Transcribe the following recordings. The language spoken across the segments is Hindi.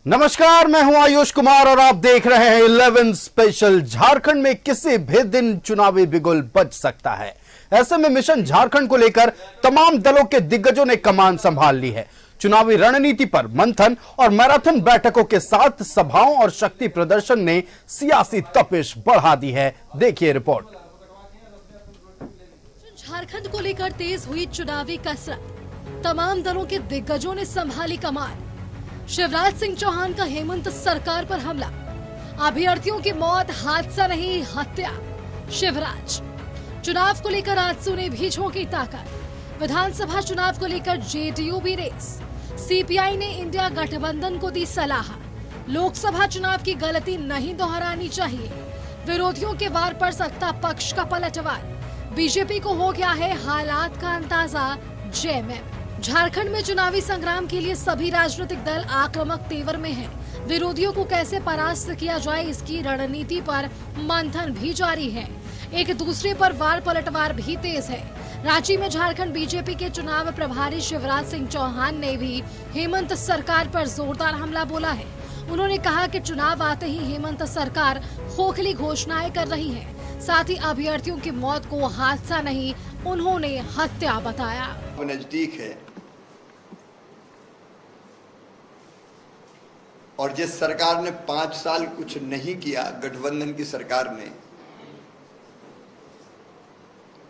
नमस्कार, मैं हूं आयुष कुमार और आप देख रहे हैं 11 स्पेशल। झारखंड में किसी भी दिन चुनावी बिगुल बज सकता है। ऐसे में मिशन झारखंड को लेकर तमाम दलों के दिग्गजों ने कमान संभाल ली है। चुनावी रणनीति पर मंथन और मैराथन बैठकों के साथ सभाओं और शक्ति प्रदर्शन ने सियासी तपिश बढ़ा दी है। देखिए रिपोर्ट। झारखंड को लेकर तेज हुई चुनावी कसरत, तमाम दलों के दिग्गजों ने संभाली कमान। शिवराज सिंह चौहान का हेमंत सरकार पर हमला, अभ्यर्थियों की मौत हादसा नहीं हत्या। शिवराज चुनाव को लेकर आजसू ने भी झोंकी ताकत। विधानसभा चुनाव को लेकर जेडीयू भी रेस। सीपीआई ने इंडिया गठबंधन को दी सलाह, लोकसभा चुनाव की गलती नहीं दोहरानी चाहिए। विरोधियों के वार पर सत्ता पक्ष का पलटवार, बीजेपी को हो गया है हालात का अंदाजा। जेएमएम झारखंड में चुनावी संग्राम के लिए सभी राजनीतिक दल आक्रामक तेवर में हैं। विरोधियों को कैसे परास्त किया जाए, इसकी रणनीति पर मंथन भी जारी है। एक दूसरे पर वार पलटवार भी तेज है। रांची में झारखंड बीजेपी के चुनाव प्रभारी शिवराज सिंह चौहान ने भी हेमंत सरकार पर जोरदार हमला बोला है। उन्होंने कहा कि चुनाव आते ही हेमंत सरकार खोखली घोषणाएं कर रही है, साथ ही अभ्यर्थियों की मौत को हादसा नहीं, उन्होंने हत्या बताया। नजदीक है और जिस सरकार ने 5 साल कुछ नहीं किया, गठबंधन की सरकार ने,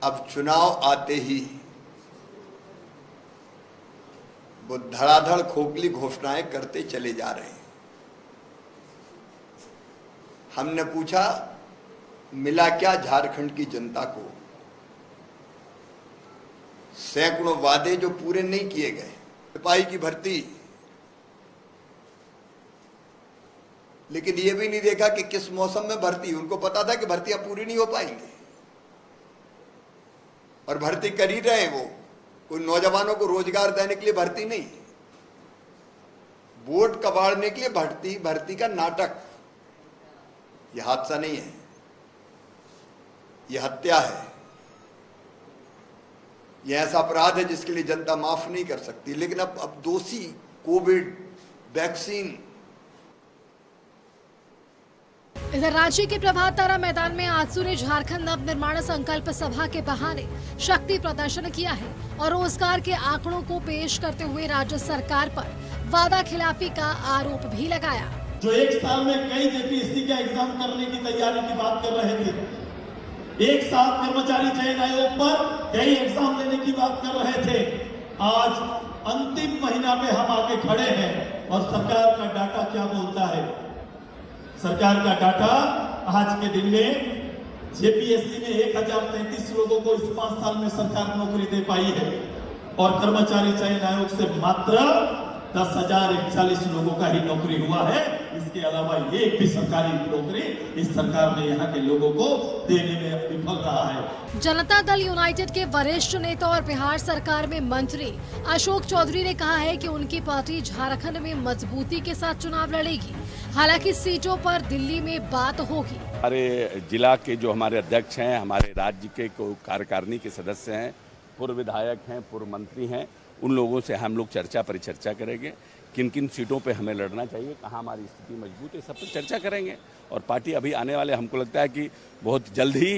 अब चुनाव आते ही वो धड़ाधड़ खोखली घोषणाएं करते चले जा रहे हैं। हमने पूछा मिला क्या झारखंड की जनता को? सैकड़ों वादे जो पूरे नहीं किए गए। सिपाही की भर्ती, लेकिन ये भी नहीं देखा कि किस मौसम में भर्ती। उनको पता था कि भर्तियां पूरी नहीं हो पाएंगी और भर्ती कर ही रहे। वो कोई नौजवानों को रोजगार देने के लिए भर्ती नहीं, वोट कबाड़ने के लिए भर्ती का नाटक। यह हादसा नहीं है, यह हत्या है। यह ऐसा अपराध है जिसके लिए जनता माफ नहीं कर सकती। लेकिन अब दोषी कोविड वैक्सीन। इधर रांची के प्रभात तारा मैदान में आजसू ने झारखंड नव निर्माण संकल्प सभा के बहाने शक्ति प्रदर्शन किया है और रोजगार के आंकड़ों को पेश करते हुए राज्य सरकार पर वादा खिलाफी का आरोप भी लगाया। जो एक साल में कई जेपीएससी का एग्जाम करने की तैयारी की बात कर रहे थे, एक साथ कर्मचारी चयन आयोग पर कई एग्जाम लेने की बात कर रहे थे, आज अंतिम महीना में हम आके खड़े हैं और सरकार का डाटा क्या बोलता है? सरकार का डाटा आज के दिन में जेपीएससी ने 1033 लोगों को इस 5 साल में सरकार नौकरी दे पाई है और कर्मचारी चयन आयोग से मात्र 10,041 लोगों का ही नौकरी हुआ है। इसके अलावा एक भी सरकारी नौकरी इस सरकार ने यहाँ के लोगों को देने में विफल रहा है। जनता दल यूनाइटेड के वरिष्ठ नेता और बिहार सरकार में मंत्री अशोक चौधरी ने कहा है कि उनकी पार्टी झारखंड में मजबूती के साथ चुनाव लड़ेगी। हालांकि सीटों पर दिल्ली में बात होगी। हमारे जिला के जो हमारे अध्यक्ष हैं, हमारे राज्य के कार्यकारिणी के सदस्य हैं, पूर्व विधायक हैं, पूर्व मंत्री हैं, उन लोगों से हम लोग चर्चा परिचर्चा करेंगे। किन किन सीटों पे हमें लड़ना चाहिए, कहाँ हमारी स्थिति मजबूत है, सब पर चर्चा करेंगे। और पार्टी अभी आने वाले, हमको लगता है कि बहुत जल्द ही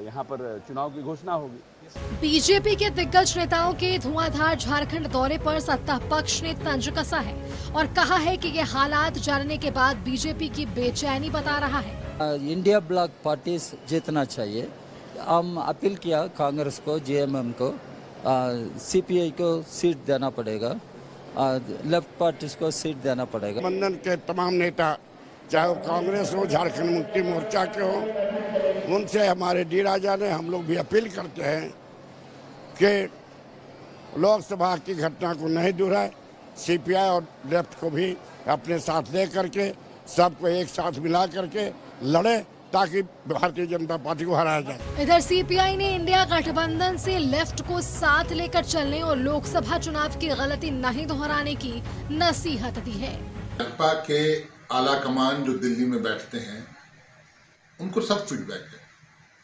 यहाँ पर चुनाव की घोषणा होगी। बीजेपी के दिग्गज नेताओं के धुआंधार झारखंड दौरे पर सत्ता पक्ष ने तंज कसा है और कहा है कि ये हालात जानने के बाद बीजेपी की बेचैनी बता रहा है। इंडिया ब्लॉक पार्टीज जीतना चाहिए। हम अपील किया कांग्रेस को, जेएमएम को, सीपीआई को सीट देना पड़ेगा, लेफ्ट पार्टीज को सीट देना पड़ेगा। गठबंधन के तमाम नेता, चाहे वो कांग्रेस हो, झारखंड मुक्ति मोर्चा के हो, उनसे हमारे डी राजा ने, हम लोग भी अपील करते हैं कि लोकसभा की घटना को नहीं दोहराए। सीपीआई और लेफ्ट को भी अपने साथ ले करके, सबको एक साथ मिला करके लड़े ताकि भारतीय जनता पार्टी को हराया जाए। इधर सीपीआई ने इंडिया गठबंधन से लेफ्ट को साथ लेकर चलने और लोकसभा चुनाव की गलती नहीं दोहराने की नसीहत दी है। भाजपा के आला कमान जो दिल्ली में बैठते हैं, उनको सब फीडबैक है।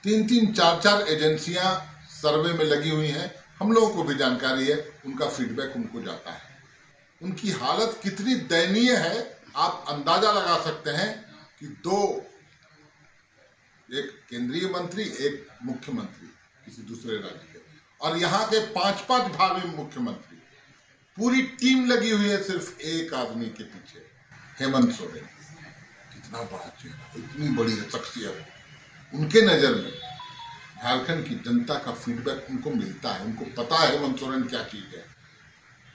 3-3, 4-4 एजेंसियां सर्वे में लगी हुई हैं, हम लोगों को भी जानकारी है, उनका फीडबैक उनको जाता है। उनकी हालत कितनी दयनीय है आप अंदाजा लगा सकते हैं कि दो, एक केंद्रीय मंत्री, एक मुख्यमंत्री किसी दूसरे राज्य के, और यहाँ के 5-5 भावी मुख्यमंत्री, पूरी टीम लगी हुई है सिर्फ एक आदमी के पीछे, हेमंत सोरेन। कितना बड़ा चेहरा, इतनी बड़ी शख्सियत, उनके नजर में झारखंड की जनता का फीडबैक उनको मिलता है, उनको पता है हेमंत सोरेन क्या चीज है,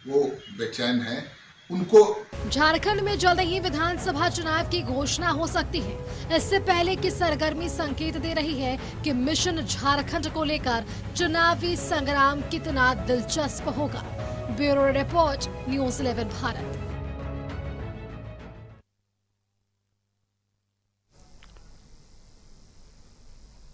वो बेचैन है। उनको झारखंड में जल्द ही विधानसभा चुनाव की घोषणा हो सकती है। इससे पहले की सरगर्मी संकेत दे रही है कि मिशन झारखंड को लेकर चुनावी संग्राम कितना दिलचस्प होगा। Bureau report, news 11 Bharat.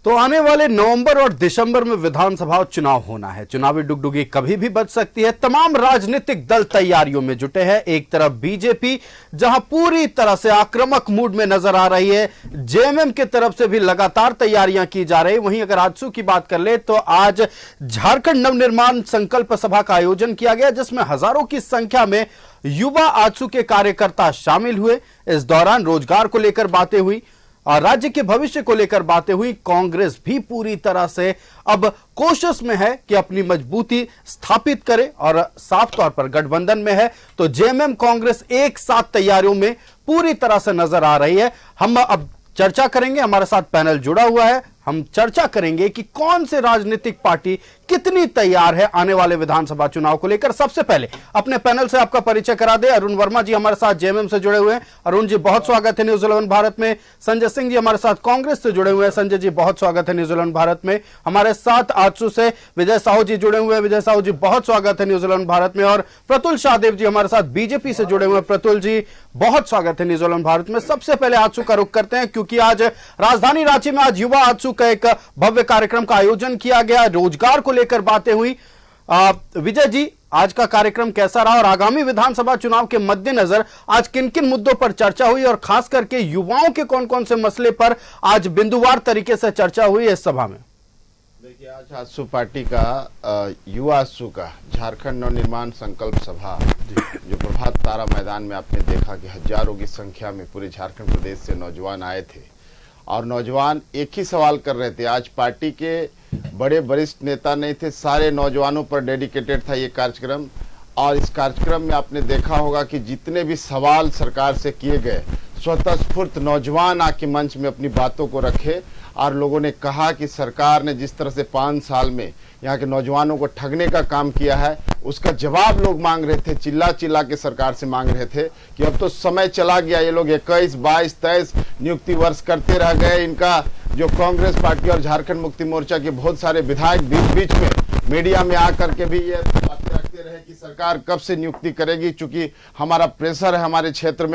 तो आने वाले नवंबर और दिसंबर में विधानसभा चुनाव होना है। चुनावी डुगडुगी कभी भी बच सकती है। तमाम राजनीतिक दल तैयारियों में जुटे हैं। एक तरफ बीजेपी जहां पूरी तरह से आक्रामक मूड में नजर आ रही है, जेएमएम की तरफ से भी लगातार तैयारियां की जा रही। वहीं अगर आजसू की बात कर ले तो आज झारखंड नवनिर्माण संकल्प सभा का आयोजन किया गया, जिसमें हजारों की संख्या में युवा आजसू के कार्यकर्ता शामिल हुए। इस दौरान रोजगार को लेकर बातें हुई और राज्य के भविष्य को लेकर बातें हुई। कांग्रेस भी पूरी तरह से अब कोशिश में है कि अपनी मजबूती स्थापित करे और साफ तौर पर गठबंधन में है, तो जेएमएम कांग्रेस एक साथ तैयारियों में पूरी तरह से नजर आ रही है। हम अब चर्चा करेंगे, हमारे साथ पैनल जुड़ा हुआ है। हम चर्चा करेंगे कि कौन से राजनीतिक पार्टी कितनी तैयार है आने वाले विधानसभा चुनाव को लेकर। सबसे पहले अपने पैनल से आपका परिचय करा दे। अरुण वर्मा जी हमारे साथ जेएमएम से जुड़े हुए हैं। अरुण जी बहुत स्वागत है न्यूज़ 11 भारत में। संजय सिंह जी हमारे साथ कांग्रेस से जुड़े हुए हैं। संजय जी बहुत स्वागत है न्यूज़ 11 भारत में। हमारे साथ आजसू से विजय साहू जी जुड़े हुए हैं। विजय साहू जी बहुत स्वागत है न्यूज़ 11 भारत में। और प्रतुल शाहदेव जी हमारे साथ बीजेपी से जुड़े हुए हैं। प्रतुल जी बहुत स्वागत है न्यूज़ 11 भारत में। सबसे पहले आजसू का रुख करते हैं, क्योंकि आज राजधानी रांची में आज युवा आजसू का एक भव्य कार्यक्रम का आयोजन किया गया। रोजगार को लेकर बातें हुई। विजय जी, आज का कार्यक्रम कैसा रहा और आगामी विधानसभा चुनाव के मद्देनजर आज किन किन मुद्दों पर चर्चा हुई और खास करके युवाओं के कौन कौन से मसले पर आज बिंदुवार तरीके से चर्चा हुई इस सभा में? देखिए, आज आजसू पार्टी का युवा आजसू का झारखंड नवनिर्माण संकल्प सभा जो प्रभात तारा मैदान में आपने देखा कि हजारों की संख्या में पूरे झारखंड प्रदेश से नौजवान आए थे और नौजवान एक ही सवाल कर रहे थे। आज पार्टी के बड़े वरिष्ठ नेता नहीं थे, सारे नौजवानों पर डेडिकेटेड था ये कार्यक्रम। और इस कार्यक्रम में आपने देखा होगा कि जितने भी सवाल सरकार से किए गए, स्वतः स्फूर्त नौजवान आके मंच में अपनी बातों को रखे और लोगों ने कहा कि सरकार ने जिस तरह से 5 साल में यहाँ के नौजवानों को ठगने का काम किया है, उसका जवाब लोग मांग रहे थे। चिल्ला चिल्ला के सरकार से मांग रहे थे कि अब तो समय चला गया, ये लोग 21, 22, 23 नियुक्ति वर्ष करते रह गए। इनका जो कांग्रेस पार्टी और झारखंड मुक्ति मोर्चा के बहुत सारे विधायक बीच बीच में मीडिया में आकर के भी ये बातें रखते रहे कि सरकार कब से नियुक्ति करेगी, चूंकि हमारा प्रेशर है, हमारे क्षेत्र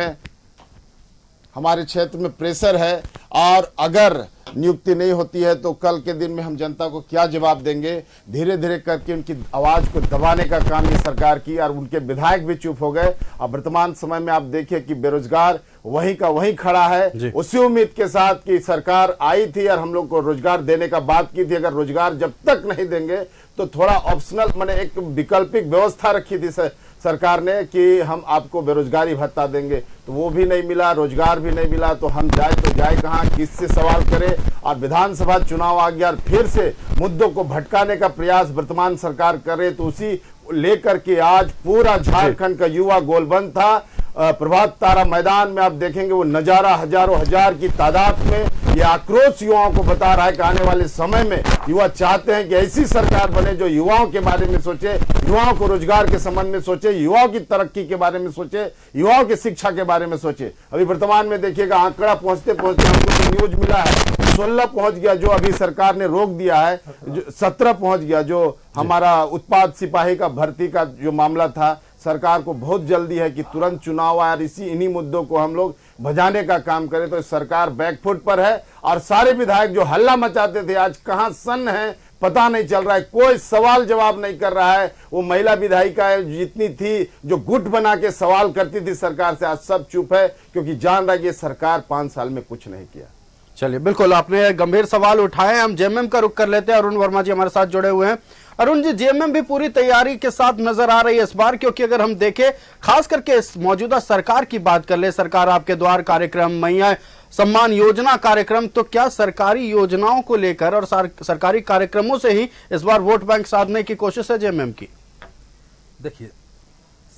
में प्रेशर है और अगर नियुक्ति नहीं होती है तो कल के दिन में हम जनता को क्या जवाब देंगे। धीरे धीरे करके उनकी आवाज को दबाने का काम ये सरकार की और उनके विधायक भी चुप हो गए। अब वर्तमान समय में आप देखिए कि बेरोजगार वहीं का वहीं खड़ा है, उसी उम्मीद के साथ कि सरकार आई थी और हम लोग को रोजगार देने का बात की थी। अगर रोजगार जब तक नहीं देंगे तो थोड़ा ऑप्शनल माने एक वैकल्पिक व्यवस्था रखी थी सरकार ने कि हम आपको बेरोजगारी भत्ता देंगे, तो वो भी नहीं मिला, रोजगार भी नहीं मिला। तो हम जाए तो जाए कहाँ, किससे सवाल करें। और विधानसभा चुनाव आ गया और फिर से मुद्दों को भटकाने का प्रयास वर्तमान सरकार करे, तो उसी लेकर के आज पूरा झारखंड का युवा गोलबंद था। प्रभात तारा मैदान में आप देखेंगे वो नजारा हजारों हजार की तादाद में ये आक्रोश युवाओं को बता रहा है कि आने वाले समय में युवा चाहते हैं कि ऐसी सरकार बने जो युवाओं के बारे में सोचे, युवाओं को रोजगार के संबंध में सोचे, युवाओं की तरक्की के बारे में सोचे, युवाओं की शिक्षा के बारे में सोचे। अभी वर्तमान में देखिएगा आंकड़ा पहुंचते पहुंचते हमको तो न्यूज मिला है 16 पहुंच गया, जो अभी सरकार ने रोक दिया है, 17 पहुंच गया। जो हमारा उत्पाद सिपाही का भर्ती का जो मामला था, सरकार को बहुत जल्दी है कि तुरंत चुनाव आए और इन्हीं मुद्दों को हम लोग भजाने का काम करें। तो सरकार बैकफुट पर है और सारे विधायक जो हल्ला मचाते थे आज कहां सन्न है पता नहीं चल रहा है, कोई सवाल जवाब नहीं कर रहा है। वो महिला विधायिका जितनी थी जो गुट बना के सवाल करती थी सरकार से, आज सब चुप है, क्योंकि जान रहा है कि सरकार 5 साल में कुछ नहीं किया। चलिए, बिल्कुल आपने गंभीर सवाल उठाए। हम जेएमएम का रुख कर लेते हैं। अरुण वर्मा जी हमारे साथ जुड़े हुए हैं। अरुण जी, जेएमएम भी पूरी तैयारी के साथ नजर आ रही है इस बार, क्योंकि अगर हम देखें खास करके इस मौजूदा सरकार की बात कर ले, सरकार आपके द्वार कार्यक्रम, मैया सम्मान योजना कार्यक्रम, तो क्या सरकारी योजनाओं को लेकर और सरकारी कार्यक्रमों से ही इस बार वोट बैंक साधने की कोशिश है जेएमएम की? देखिए,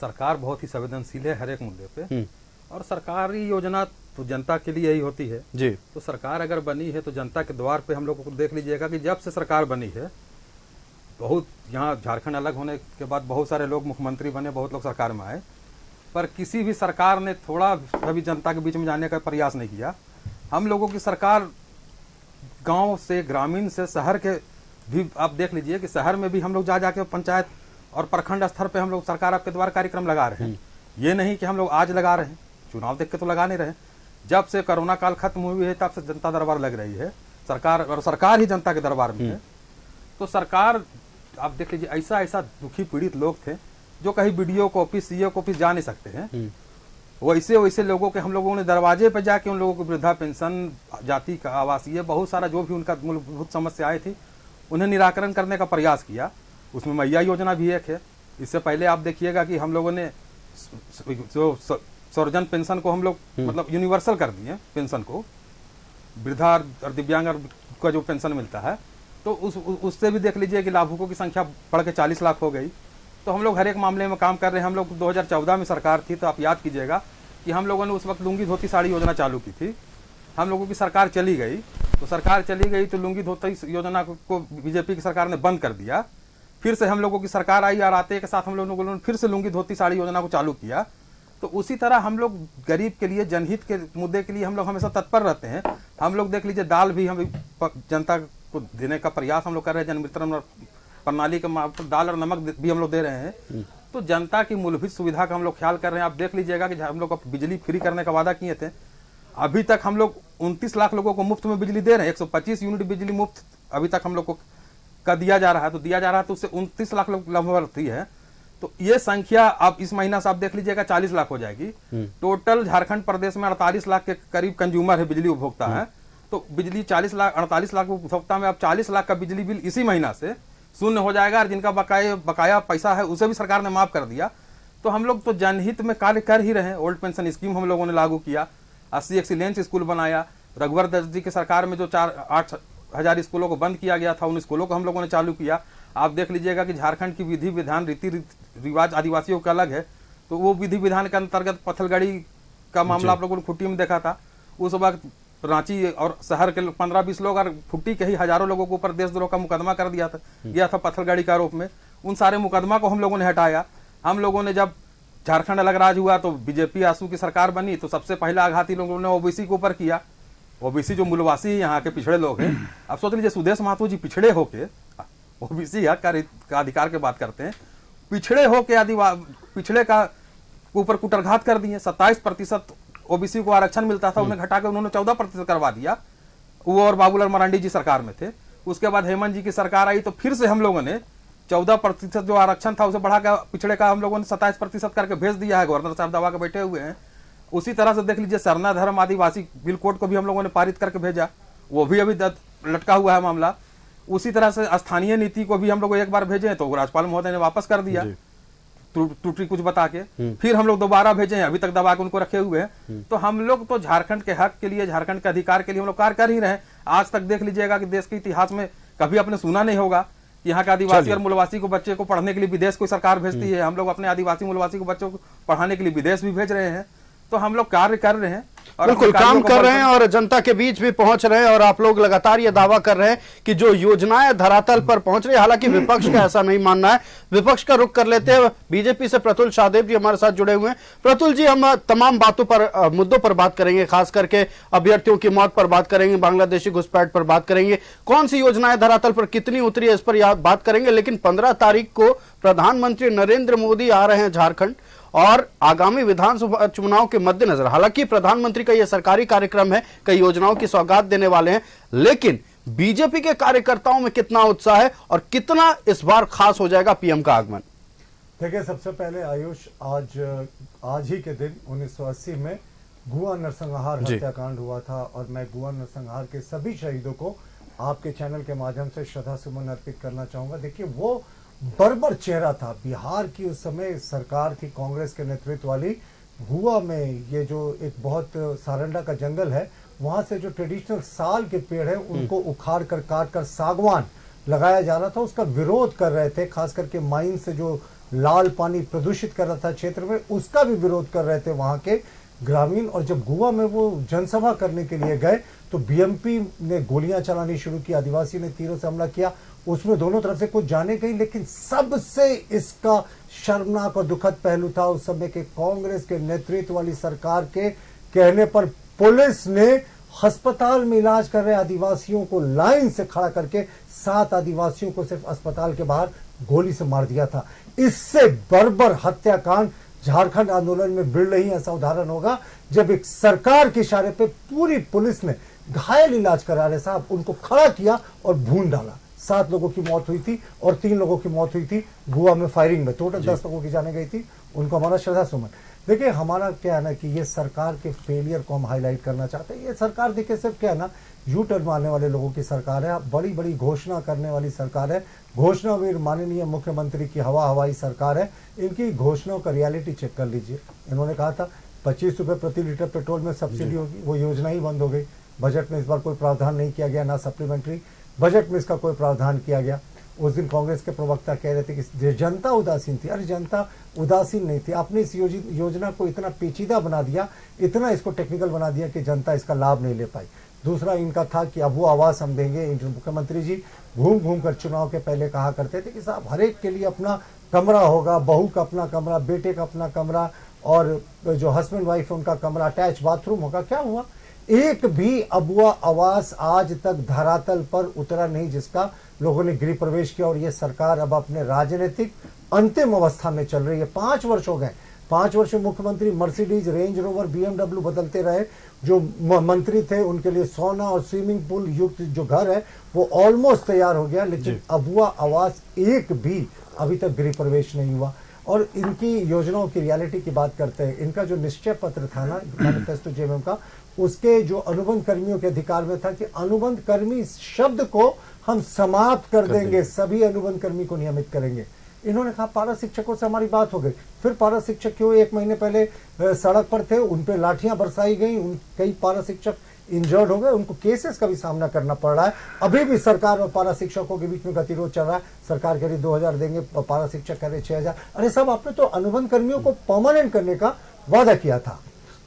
सरकार बहुत ही संवेदनशील है हर एक मुद्दे पे, और सरकारी योजना तो जनता के लिए ही होती है जी। तो सरकार अगर बनी है तो जनता के द्वार पे हम लोगों को देख लीजिएगा कि जब से सरकार बनी है, बहुत यहाँ झारखंड अलग होने के बाद बहुत सारे लोग मुख्यमंत्री बने, बहुत लोग सरकार में आए, पर किसी भी सरकार ने थोड़ा कभी जनता के बीच में जाने का प्रयास नहीं किया। हम लोगों की सरकार गांव से, ग्रामीण से, शहर के भी आप देख लीजिए कि शहर में भी हम लोग जा जाके पंचायत और प्रखंड स्तर पे हम लोग सरकार आपके द्वार कार्यक्रम लगा रहे हैं। ये नहीं कि हम लोग आज लगा रहे हैं, चुनाव देख के तो लगा नहीं रहे। जब से कोरोना काल खत्म हुई है तब से जनता दरबार लग रही है सरकार, और सरकार ही जनता के दरबार में है। तो सरकार आप देख लीजिए, ऐसा ऐसा दुखी पीड़ित लोग थे जो कहीं बीडीओ को ऑफिस, सीओ को ऑफिस जा नहीं सकते हैं, वैसे वैसे लोगों के हम लोगों ने दरवाजे पर जाके उन लोगों को वृद्धा पेंशन, जाति का आवासीय, बहुत सारा जो भी उनका मूलभूत समस्याएं थी उन्हें निराकरण करने का प्रयास किया। उसमें मैया योजना भी एक है। इससे पहले आप देखिएगा कि हम लोगों ने जो सर्वजन पेंशन को हम लोग मतलब यूनिवर्सल कर दिए, पेंशन को, वृद्धा और दिव्यांग का जो पेंशन मिलता है, तो उससे भी देख लीजिए कि लाभुकों की संख्या बढ़ के 40 लाख हो गई। तो हम लोग हर एक मामले में काम कर रहे हैं। हम लोग 2014 में सरकार थी तो आप याद कीजिएगा कि हम लोगों ने उस वक्त लुंगी धोती साड़ी योजना चालू की थी। हम लोगों की सरकार चली गई, तो सरकार चली गई तो लुंगी धोती योजना को बीजेपी की सरकार ने बंद कर दिया। फिर से हम लोगों की सरकार आई और आते के साथ हम लोगों ने फिर से लुंगी धोती साड़ी योजना को चालू किया। तो उसी तरह हम लोग गरीब के लिए, जनहित के मुद्दे के लिए हम लोग हमेशा तत्पर रहते हैं। हम लोग देख लीजिए, दाल भी हम जनता को देने का प्रयास हम लोग कर रहे हैं, जन वितरण प्रणाली के दाल और नमक भी हम लोग दे रहे हैं। तो जनता की मूलभूत सुविधा का हम लोग ख्याल कर रहे हैं। आप देख लीजिएगा कि हम लोग बिजली फ्री करने का वादा किए थे, अभी तक हम लोग 29 लाख लोगों को मुफ्त में बिजली दे रहे हैं। 125 यूनिट बिजली मुफ्त अभी तक हम लोग को का दिया जा रहा है, तो दिया जा रहा है, तो उससे 29 लाख लोग लाभार्थी है। तो ये संख्या अब इस महीना से आप देख लीजिएगा 40 लाख हो जाएगी। टोटल झारखंड प्रदेश में 48 लाख के करीब कंज्यूमर है, बिजली उपभोक्ता है। तो बिजली 48 लाख उपभोक्ता में अब 40 लाख का बिजली बिल इसी महीना से शून्य हो जाएगा, और जिनका बकाया पैसा है उसे भी सरकार ने माफ कर दिया। तो हम लोग तो जनहित में कार्य कर ही रहे हैं। ओल्ड पेंशन स्कीम हम लोगों ने लागू किया, 80 एक्सीलेंस स्कूल बनाया। रघुवर दत्त जी की सरकार में जो 8,000 स्कूलों को बंद किया गया था, उन स्कूलों को हम लोगों ने चालू किया। आप देख लीजिएगा कि झारखंड की विधि विधान, रीति रिवाज आदिवासियों का अलग है, तो वो विधि विधान के अंतर्गत पत्थलगड़ी का मामला आप लोगों ने खुट्टी में देखा था। उस वक्त रांची और शहर के 15-20 लोग और खुट्टी के ही हजारों लोगों के ऊपर देशद्रोह का मुकदमा कर दिया था, गया था पत्थलगड़ी के आरोप में। उन सारे मुकदमा को हम लोगों ने हटाया। हम लोगों ने जब झारखंड अलग राज हुआ तो बीजेपी आसू की सरकार बनी, तो सबसे पहला आघात ही लोगों ने ओबीसी के ऊपर किया। ओबीसी जो मूलवासी है, यहाँ के पिछड़े लोग हैं। अब सोच लीजिए, सुदेश महतो जी पिछड़े होके, ओबीसी हक का अधिकार की बात करते हैं, पिछड़े होके पिछड़े का ऊपर कुटरघात कर दिए। 27% ओबीसी को आरक्षण मिलता था, उन्हें घटा के उन्होंने 14% करवा दिया। वो और बाबूलाल मरांडी जी सरकार में थे। उसके बाद हेमंत जी की सरकार आई तो फिर से हम लोगों ने 14% जो आरक्षण था उसे बढ़ा के पिछड़े का हम लोगों ने 27% करके भेज दिया है। गवर्नर साहब दबा के बैठे हुए हैं। उसी तरह से देख लीजिए, सरना धर्म आदिवासी बिल कोड को भी हम लोगों ने पारित करके भेजा, वो भी अभी लटका हुआ है मामला। उसी तरह से स्थानीय नीति को भी हम लोग एक बार भेजे तो राज्यपाल महोदय ने वापस कर दिया, त्रुटि कुछ बता के। फिर हम लोग दोबारा भेजे हैं, अभी तक दबा के उनको रखे हुए हैं। तो हम लोग तो झारखंड के हक के लिए, झारखंड के अधिकार के लिए हम लोग कार्य कर ही रहे हैं। आज तक देख लीजिएगा कि देश के इतिहास में कभी आपने सुना नहीं होगा कि यहाँ के आदिवासी और मूलवासी को बच्चे को पढ़ने के लिए विदेश कोई सरकार भेजती है। हम लोग अपने आदिवासी मूलवासी को बच्चों को पढ़ाने के लिए विदेश भी भेज रहे हैं। तो हम लोग कार्य कर रहे हैं और बिल्कुल काम कर रहे हैं और जनता के बीच भी पहुंच रहे हैं। और आप लोग लगातार ये दावा कर रहे हैं कि जो योजनाएं धरातल पर पहुंच रही है, हालांकि विपक्ष का ऐसा नहीं मानना है। विपक्ष का रुख कर लेते हैं। बीजेपी से प्रतुल शाहदेव जी हमारे साथ जुड़े हुए हैं। प्रतुल जी, हम तमाम बातों पर, मुद्दों पर बात करेंगे, खास करके अभ्यर्थियों की मौत पर बात करेंगे, बांग्लादेशी घुसपैठ पर बात करेंगे, कौन सी योजनाएं धरातल पर कितनी उतरी है इस पर बात करेंगे। लेकिन 15 तारीख को प्रधानमंत्री नरेंद्र मोदी आ रहे हैं झारखंड, और आगामी विधानसभा चुनाव के मद्देनजर, हालांकि प्रधानमंत्री का यह सरकारी कार्यक्रम है, कई योजनाओं की सौगात देने वाले हैं, लेकिन बीजेपी के कार्यकर्ताओं में कितना उत्साह है और कितना इस बार खास हो जाएगा पीएम का आगमन? देखिए, सबसे पहले आयुष, आज ही के दिन 1980 में गुआ नरसंहार हत्याकांड हुआ था और मैं गुआ नरसंहार के सभी शहीदों को आपके चैनल के माध्यम से श्रद्धा सुमन अर्पित करना चाहूंगा। देखिए, वो बर्बर चेहरा था बिहार की उस समय सरकार थी कांग्रेस के नेतृत्व वाली। गुआ में ये जो एक बहुत सारंडा का जंगल है, वहां से जो ट्रेडिशनल साल के पेड़ है उनको उखाड़ कर काट कर सागवान लगाया जा रहा था। उसका विरोध कर रहे थे, खास करके माइन से जो लाल पानी प्रदूषित कर रहा था क्षेत्र में, उसका भी विरोध कर रहे थे वहां के ग्रामीण। और जब गुआ में वो जनसभा करने के लिए गए तो बीएमपी ने गोलियां चलानी शुरू की, आदिवासी ने तीरों से हमला किया। उसमें दोनों तरफ से कुछ जाने गई, लेकिन सबसे इसका शर्मनाक और दुखद पहलू था उस समय के कांग्रेस के नेतृत्व वाली सरकार के कहने पर पुलिस ने अस्पताल में इलाज कर रहे आदिवासियों को लाइन से खड़ा करके 7 आदिवासियों को सिर्फ अस्पताल के बाहर गोली से मार दिया था। इससे बर्बर हत्याकांड झारखंड आंदोलन में भिड़ रही ऐसा उदाहरण होगा जब एक सरकार के इशारे पे पूरी पुलिस ने घायल इलाज करा रहे साहब उनको खड़ा किया और भून डाला। 7 लोगों की मौत हुई थी और 3 लोगों की मौत हुई थी गुआ में फायरिंग में। टोटल 10 लोगों की जाने गई थी। उनको हमारा श्रद्धा सुमन। देखिए, हमारा क्या है ना कि ये सरकार के फेलियर को हम हाईलाइट करना चाहते हैं। ये सरकार देखिए सिर्फ क्या है ना, यू टर्न मारने वाले लोगों की सरकार है, बड़ी बड़ी घोषणा करने वाली सरकार है, घोषणावीर माननीय मुख्यमंत्री की हवाई सरकार है। इनकी घोषणाओं का रियलिटी चेक कर लीजिए। इन्होंने कहा था 25 रुपये प्रति लीटर पेट्रोल में सब्सिडी होगी, वो योजना ही बंद हो गई। बजट में इस बार कोई प्रावधान नहीं किया गया, ना सप्लीमेंट्री बजट में इसका कोई प्रावधान किया गया। उस दिन कांग्रेस के प्रवक्ता कह रहे थे कि जनता उदासीन थी। अरे जनता उदासीन नहीं थी, आपने इस योजना को इतना पेचीदा बना दिया, इतना इसको टेक्निकल बना दिया कि जनता इसका लाभ नहीं ले पाई। दूसरा इनका था कि अब वो आवाज़ हम देंगे। मुख्यमंत्री जी घूम घूम कर चुनाव के पहले कहा करते थे कि साहब हर एक के लिए अपना कमरा होगा, बहू का अपना कमरा, बेटे का अपना कमरा और जो हस्बैंड वाइफ है उनका कमरा, अटैच बाथरूम होगा। क्या हुआ? एक भी अबुआ आवास आज तक धरातल पर उतरा नहीं जिसका लोगों ने गृह प्रवेश किया। और ये सरकार अब अपने राजनीतिक अंतिम अवस्था में चल रही है। 5 वर्ष हो गए, 5 वर्ष में मुख्यमंत्री मर्सिडीज, रेंज रोवर, BMW बदलते रहे। जो मंत्री थे उनके लिए सोना और स्विमिंग पूल युक्त जो घर है वो ऑलमोस्ट तैयार हो गया, लेकिन अबुआ आवास एक भी अभी तक गृह प्रवेश नहीं हुआ। और इनकी योजनाओं की रियलिटी की बात करते हैं। इनका जो निश्चय पत्र था ना मैनिफेस्टो जेएमएम का, उसके जो अनुबंध कर्मियों के अधिकार में था कि अनुबंध कर्मी शब्द को हम समाप्त कर देंगे, सभी अनुबंध कर्मी को नियमित करेंगे। इन्होंने कहा पारा शिक्षकों से हमारी बात हो गई। फिर पारा शिक्षक क्यों 1 महीने पहले सड़क पर थे, उन पे लाठियां बरसाई गई, कई पारा शिक्षक इंजर्ड हो गए, उनको केसेस का भी सामना करना पड़ रहा है। अभी भी सरकार और पारा शिक्षकों के बीच में गतिरोध चल रहा है। सरकार कह रही 2000 देंगे, पारा शिक्षक कह रहे 6000। अरे साहब, आपने तो अनुबंध कर्मियों को परमानेंट करने का वादा किया था,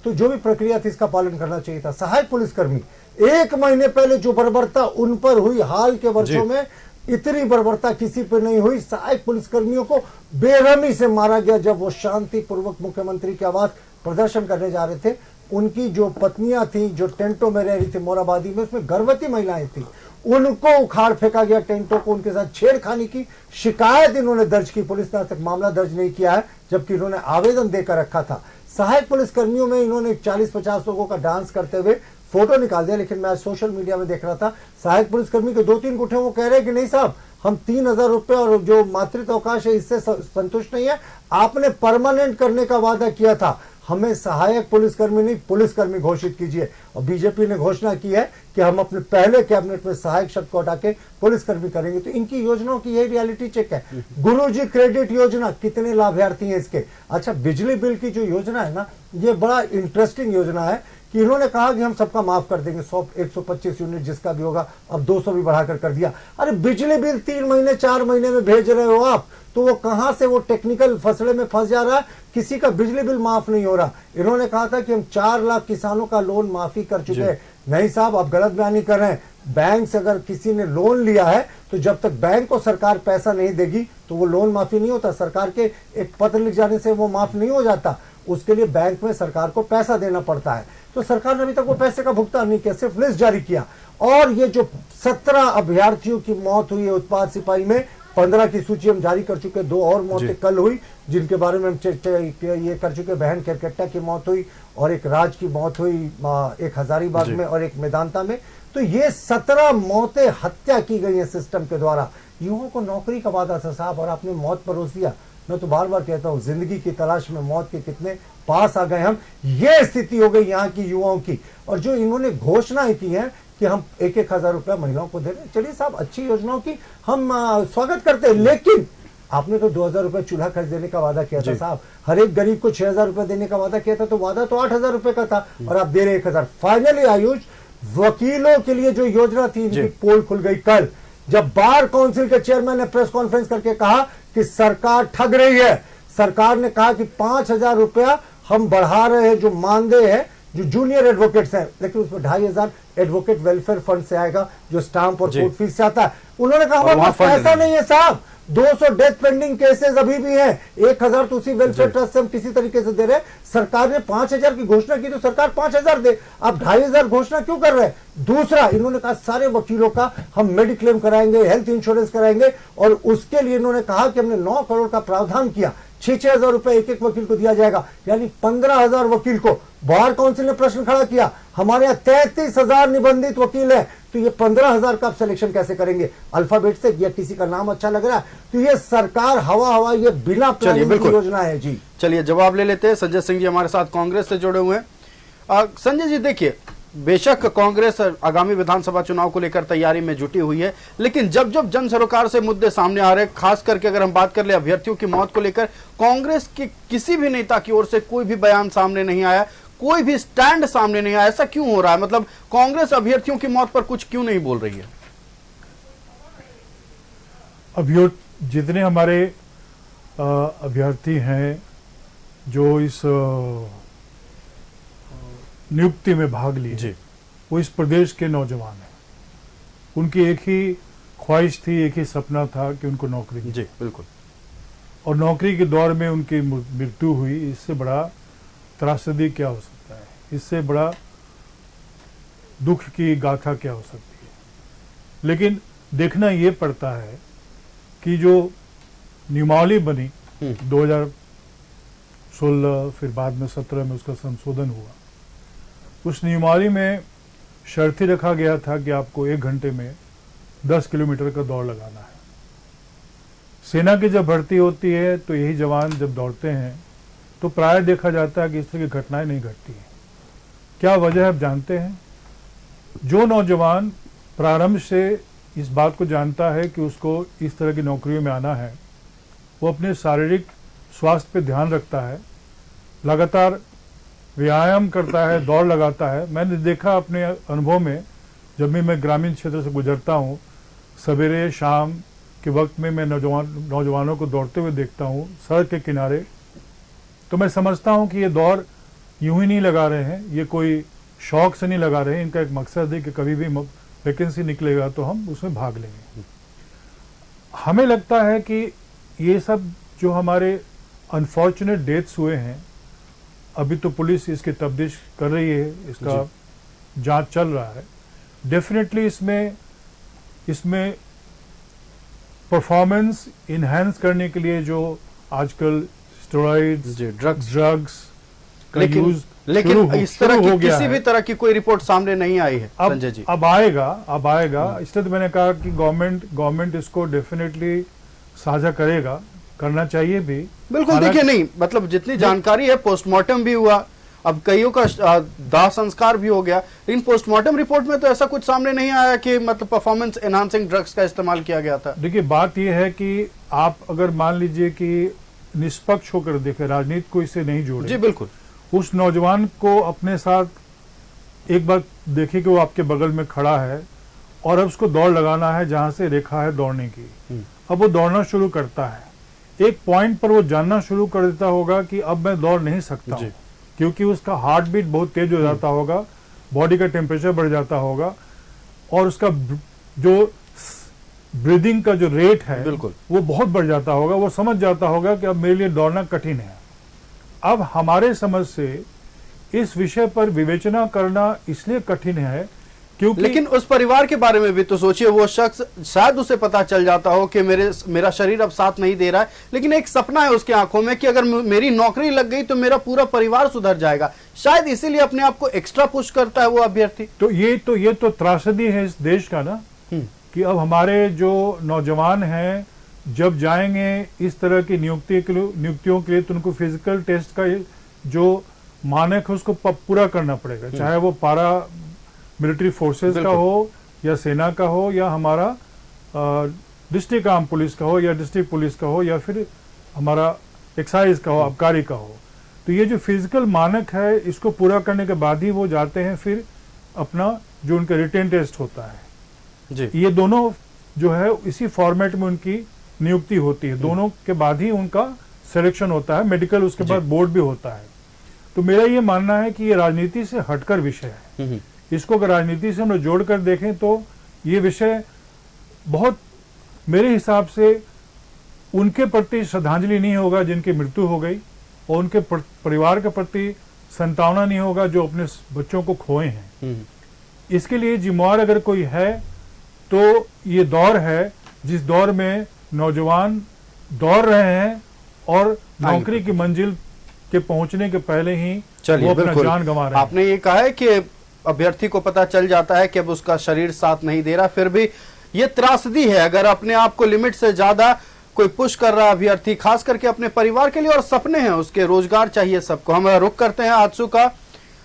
तो जो भी प्रक्रिया थी इसका पालन करना चाहिए था। सहायक पुलिसकर्मी 1 महीने पहले जो बर्बरता उन पर हुई, हाल के वर्षों में इतनी बर्बरता किसी पर नहीं हुई। सहायक पुलिसकर्मियों को बेरहमी से मारा गया जब वो शांतिपूर्वक मुख्यमंत्री के आवास प्रदर्शन करने जा रहे थे। उनकी जो पत्नियां थी जो टेंटों में रह रही थी मोराबादी में, उसमें गर्भवती महिलाएं थी, उनको उखाड़ फेंका गया टेंटों को। उनके साथ छेड़खानी की शिकायत इन्होंने दर्ज की, पुलिस ने आज तक मामला दर्ज नहीं किया है, जबकि इन्होंने आवेदन देकर रखा था। सहायक पुलिसकर्मियों में इन्होंने 40-50 लोगों का डांस करते हुए फोटो निकाल दिया, लेकिन मैं सोशल मीडिया में देख रहा था सहायक पुलिसकर्मी के 2-3 गुट हैं, वो कह रहे हैं कि नहीं साहब, हम 3000 रुपए और जो मातृत्व अवकाश है इससे संतुष्ट नहीं है, आपने परमानेंट करने का वादा किया था, हमें सहायक पुलिसकर्मी नहीं पुलिसकर्मी घोषित कीजिए। और बीजेपी ने घोषणा की है कि हम अपने पहले कैबिनेट में सहायक शब्द को हटा के पुलिसकर्मी करेंगे। तो इनकी योजनाओं की यही रियलिटी चेक है। गुरुजी क्रेडिट योजना, कितने लाभार्थी हैं इसके? अच्छा, बिजली बिल की जो योजना है ना, ये बड़ा इंटरेस्टिंग योजना है कि इन्होंने कहा कि हम सबका माफ कर देंगे, 125 यूनिट जिसका भी होगा, अब 200 भी बढ़ाकर कर दिया। अरे बिजली बिल 3 महीने 4 महीने में भेज रहे हो आप, तो वो कहां से वो टेक्निकल फसले में फंस जा रहा है, किसी का बिजली बिल माफ नहीं हो रहा। इन्होंने कहा था कि हम 4 लाख किसानों का लोन माफी कर चुके हैं। नहीं साहब, आप गलत बयानी कर रहे हैं। बैंक से अगर किसी ने लोन लिया है तो जब तक बैंक को सरकार पैसा नहीं देगी तो वो लोन माफी नहीं होता। सरकार के एक पत्र लिख जाने से वो माफ नहीं हो जाता, उसके लिए बैंक में सरकार को पैसा देना पड़ता है। तो सरकार ने अभी तक वो पैसे का भुगतान नहीं किया, सिर्फ लिस्ट जारी किया। और ये जो 17 अभ्यर्थियों की मौत हुई है उत्पाद सिपाही में, 15 की सूची हम जारी कर चुके, 2 और मौतें कल हुई जिनके बारे में हम ये कर चुके। बहन केरकेट्टा की मौत हुई और एक राज की मौत हुई, एक हजारीबाग में और एक मेदांता में। तो ये 17 मौतें हत्या की गई है सिस्टम के द्वारा। युवाओं को नौकरी का वादा था साहब, और आपने मौत परोस दिया। मैं तो बार बार कहता हूँ, जिंदगी की तलाश में मौत के कितने पास आ गए हम। ये स्थिति हो गई यहाँ की युवाओं की। और जो इन्होंने घोषणाएं की हैं कि हम 1,000 रुपया महिलाओं को दे रहे हैं, चलिए साहब, अच्छी योजनाओं की हम स्वागत करते हैं, लेकिन आपने तो 2,000 रुपये चूल्हा खर्च देने का वादा किया था साहब, हर एक गरीब को 6,000 रुपये देने का वादा किया था, तो वादा तो 8,000 रुपये का था और आप दे रहे 1,000। फाइनली आयुष, वकीलों के लिए जो योजना थी, इनकी पोल खुल गई कल, जब बार काउंसिल के चेयरमैन ने प्रेस कॉन्फ्रेंस करके कहा कि सरकार ठग रही है। सरकार ने कहा कि 5,000 रुपया हम बढ़ा रहे हैं जो मानदेय है, जो जूनियर एडवोकेट्स हैं, लेकिन उसमें 2,500 एडवोकेट वेलफेयर फंड से आएगा, जो स्टाम्प और कोर्ट फीस से आता है। उन्होंने कहा हमारे पास पैसा नहीं है साहब, 200 डेथ पेंडिंग केसेस अभी भी हैं, 1,000 तो उसी वेलफेयर ट्रस्ट से हम किसी तरीके से दे रहे हैं। सरकार ने 5,000 की घोषणा की तो सरकार 5,000 दे, आप 2,500 घोषणा क्यों कर रहे हैं? दूसरा, इन्होंने कहा सारे वकीलों का हम मेडिक्लेम कराएंगे, हेल्थ इंश्योरेंस कराएंगे, और उसके लिए इन्होंने कहा कि हमने 9 करोड़ का प्रावधान किया, 6,000 रुपए एक वकील को दिया जाएगा, यानी 15,000 वकील को। बार काउंसिल ने प्रश्न खड़ा किया, हमारे यहाँ 33,000 निबंधित वकील है, तो ये 15,000 का आप सिलेक्शन कैसे करेंगे? अल्फाबेट से, या किसी का नाम अच्छा लग रहा है? तो ये सरकार हवा ये बिना प्लानिंग की योजना है जी। चलिए जवाब ले लेते हैं। संजय सिंह जी हमारे साथ कांग्रेस से जुड़े हुए हैं। संजय जी, देखिए, बेशक कांग्रेस आगामी विधानसभा चुनाव को लेकर तैयारी में जुटी हुई है, लेकिन जब जब जन सरोकार से मुद्दे सामने आ रहे हैं, खास करके अगर हम बात कर ले अभ्यर्थियों की मौत को लेकर, कांग्रेस के किसी भी नेता की ओर से कोई भी बयान सामने नहीं आया, कोई भी स्टैंड सामने नहीं आया। ऐसा क्यों हो रहा है? मतलब कांग्रेस अभ्यर्थियों की मौत पर कुछ क्यों नहीं बोल रही है? जितने हमारे अभ्यर्थी हैं जो इस नियुक्ति में भाग लिए, वो इस प्रदेश के नौजवान हैं। उनकी एक ही ख्वाहिश थी, एक ही सपना था कि उनको नौकरी जी बिल्कुल, और नौकरी के दौर में उनकी मृत्यु हुई। इससे बड़ा त्रासदी क्या हो सकता है? इससे बड़ा दुख की गाथा क्या हो सकती है? लेकिन देखना ये पड़ता है कि जो नियमावली बनी 2016, फिर बाद में 17 में उसका संशोधन हुआ, उस नियमावली में शर्त ही रखा गया था कि आपको 1 घंटे में 10 किलोमीटर का दौड़ लगाना है। सेना की जब भर्ती होती है तो यही जवान जब दौड़ते हैं तो प्राय देखा जाता है कि इस तरह की घटनाएं नहीं घटती हैं। क्या वजह आप जानते हैं? जो नौजवान प्रारंभ से इस बात को जानता है कि उसको इस तरह की नौकरियों में आना है, वो अपने शारीरिक स्वास्थ्य पे ध्यान रखता है, लगातार व्यायाम करता है, दौड़ लगाता है। मैंने देखा अपने अनुभव में, जब भी मैं ग्रामीण क्षेत्र से गुजरता हूँ, सवेरे शाम के वक्त में मैं नौजवानों को दौड़ते हुए देखता हूँ सड़क के किनारे, तो मैं समझता हूँ कि ये दौड़ यूं ही नहीं लगा रहे हैं, ये कोई शौक से नहीं लगा रहे हैं, इनका एक मकसद है कि कभी भी वैकेंसी निकलेगा तो हम उसमें भाग लेंगे। हमें लगता है कि ये सब जो हमारे अनफॉर्चुनेट डेथ्स हुए हैं, अभी तो पुलिस इसकी तफ्तीश कर रही है, इसका जांच चल रहा है। डेफिनेटली इसमें परफॉर्मेंस इनहेंस करने के लिए जो आजकल स्टेरॉइड्स, ड्रग्स का यूज, लेकिन इस तरह की किसी भी तरह की कोई रिपोर्ट सामने नहीं आई है संजय जी। अब आएगा। इसलिए तो मैंने कहा कि गवर्नमेंट इसको डेफिनेटली साझा करेगा, करना चाहिए भी। बिल्कुल, देखिए, नहीं मतलब जितनी जानकारी है, पोस्टमार्टम भी हुआ, अब कईयों का दाह संस्कार भी हो गया, लेकिन पोस्टमार्टम रिपोर्ट में तो ऐसा कुछ सामने नहीं आया कि मतलब परफॉर्मेंस एनहांसिंग ड्रग्स का इस्तेमाल किया गया था। देखिए, बात यह है कि आप अगर मान लीजिए कि निष्पक्ष होकर देखें, राजनीति को इससे नहीं जोड़े। जी बिल्कुल। उस नौजवान को अपने साथ एक बार देखिए कि वो आपके बगल में खड़ा है और अब उसको दौड़ लगाना है जहां से रेखा है दौड़ने की। अब वो दौड़ना शुरू करता है, एक पॉइंट पर वो जानना शुरू कर देता होगा कि अब मैं दौड़ नहीं सकता हूं, क्योंकि उसका हार्ट बीट बहुत तेज हो जाता होगा, बॉडी का टेम्परेचर बढ़ जाता होगा, और उसका जो ब्रीदिंग का जो रेट है वो बहुत बढ़ जाता होगा। वो समझ जाता होगा कि अब मेरे लिए दौड़ना कठिन है। अब हमारे समझ से इस विषय पर विवेचना करना इसलिए कठिन है क्योंकि, लेकिन उस परिवार के बारे में भी तो सोचिए, वो शख्स शायद उसे पता चल जाता हो कि मेरा शरीर अब साथ नहीं दे रहा है, लेकिन एक सपना है उसके आंखों में कि अगर मेरी नौकरी लग गई तो मेरा पूरा परिवार सुधर जाएगा। शायद इसीलिए अपने आप को एक्स्ट्रा पुश करता है वो अभ्यर्थी। तो ये तो त्रासदी है इस देश का ना, कि अब हमारे जो नौजवान हैं जब जाएंगे इस तरह की नियुक्तियों के लिए तो उनको फिजिकल टेस्ट का जो मानक है उसको पूरा करना पड़ेगा, चाहे वो पारा मिलिट्री फोर्सेस का हो या सेना का हो या हमारा डिस्ट्रिक्ट आर्म पुलिस का हो या डिस्ट्रिक्ट पुलिस का हो या फिर हमारा एक्साइज का हो, आबकारी का हो। तो ये जो फिजिकल मानक है इसको पूरा करने के बाद ही वो जाते हैं फिर अपना जो उनका रिटेन टेस्ट होता है जी। ये दोनों जो है इसी फॉर्मेट में उनकी नियुक्ति होती है, दोनों के बाद ही उनका सिलेक्शन होता है, मेडिकल उसके बाद बोर्ड भी होता है। तो मेरा ये मानना है कि ये राजनीति से हटकर विषय है, इसको अगर राजनीति से हम लोग जोड़कर देखें तो ये विषय बहुत मेरे हिसाब से उनके प्रति श्रद्धांजलि नहीं होगा जिनकी मृत्यु हो गई, और उनके परिवार के प्रति संतावना नहीं होगा जो अपने बच्चों को खोए हैं। इसके लिए जिम्मेवार अगर कोई है तो ये दौर है जिस दौर में नौजवान दौड़ रहे हैं और नौकरी की मंजिल के पहुंचने के पहले ही वो अपना जान गंवा रहे हैं। आपने ये कहा है कि अभ्यर्थी को पता चल जाता है कि अब उसका शरीर साथ नहीं दे रहा, फिर भी ये त्रासदी है अगर अपने आप को लिमिट से ज्यादा कोई पुश कर रहा अभ्यर्थी, खास करके अपने परिवार के लिए, और सपने हैं उसके, रोजगार चाहिए सबको। हम रुख करते हैं आजसू का।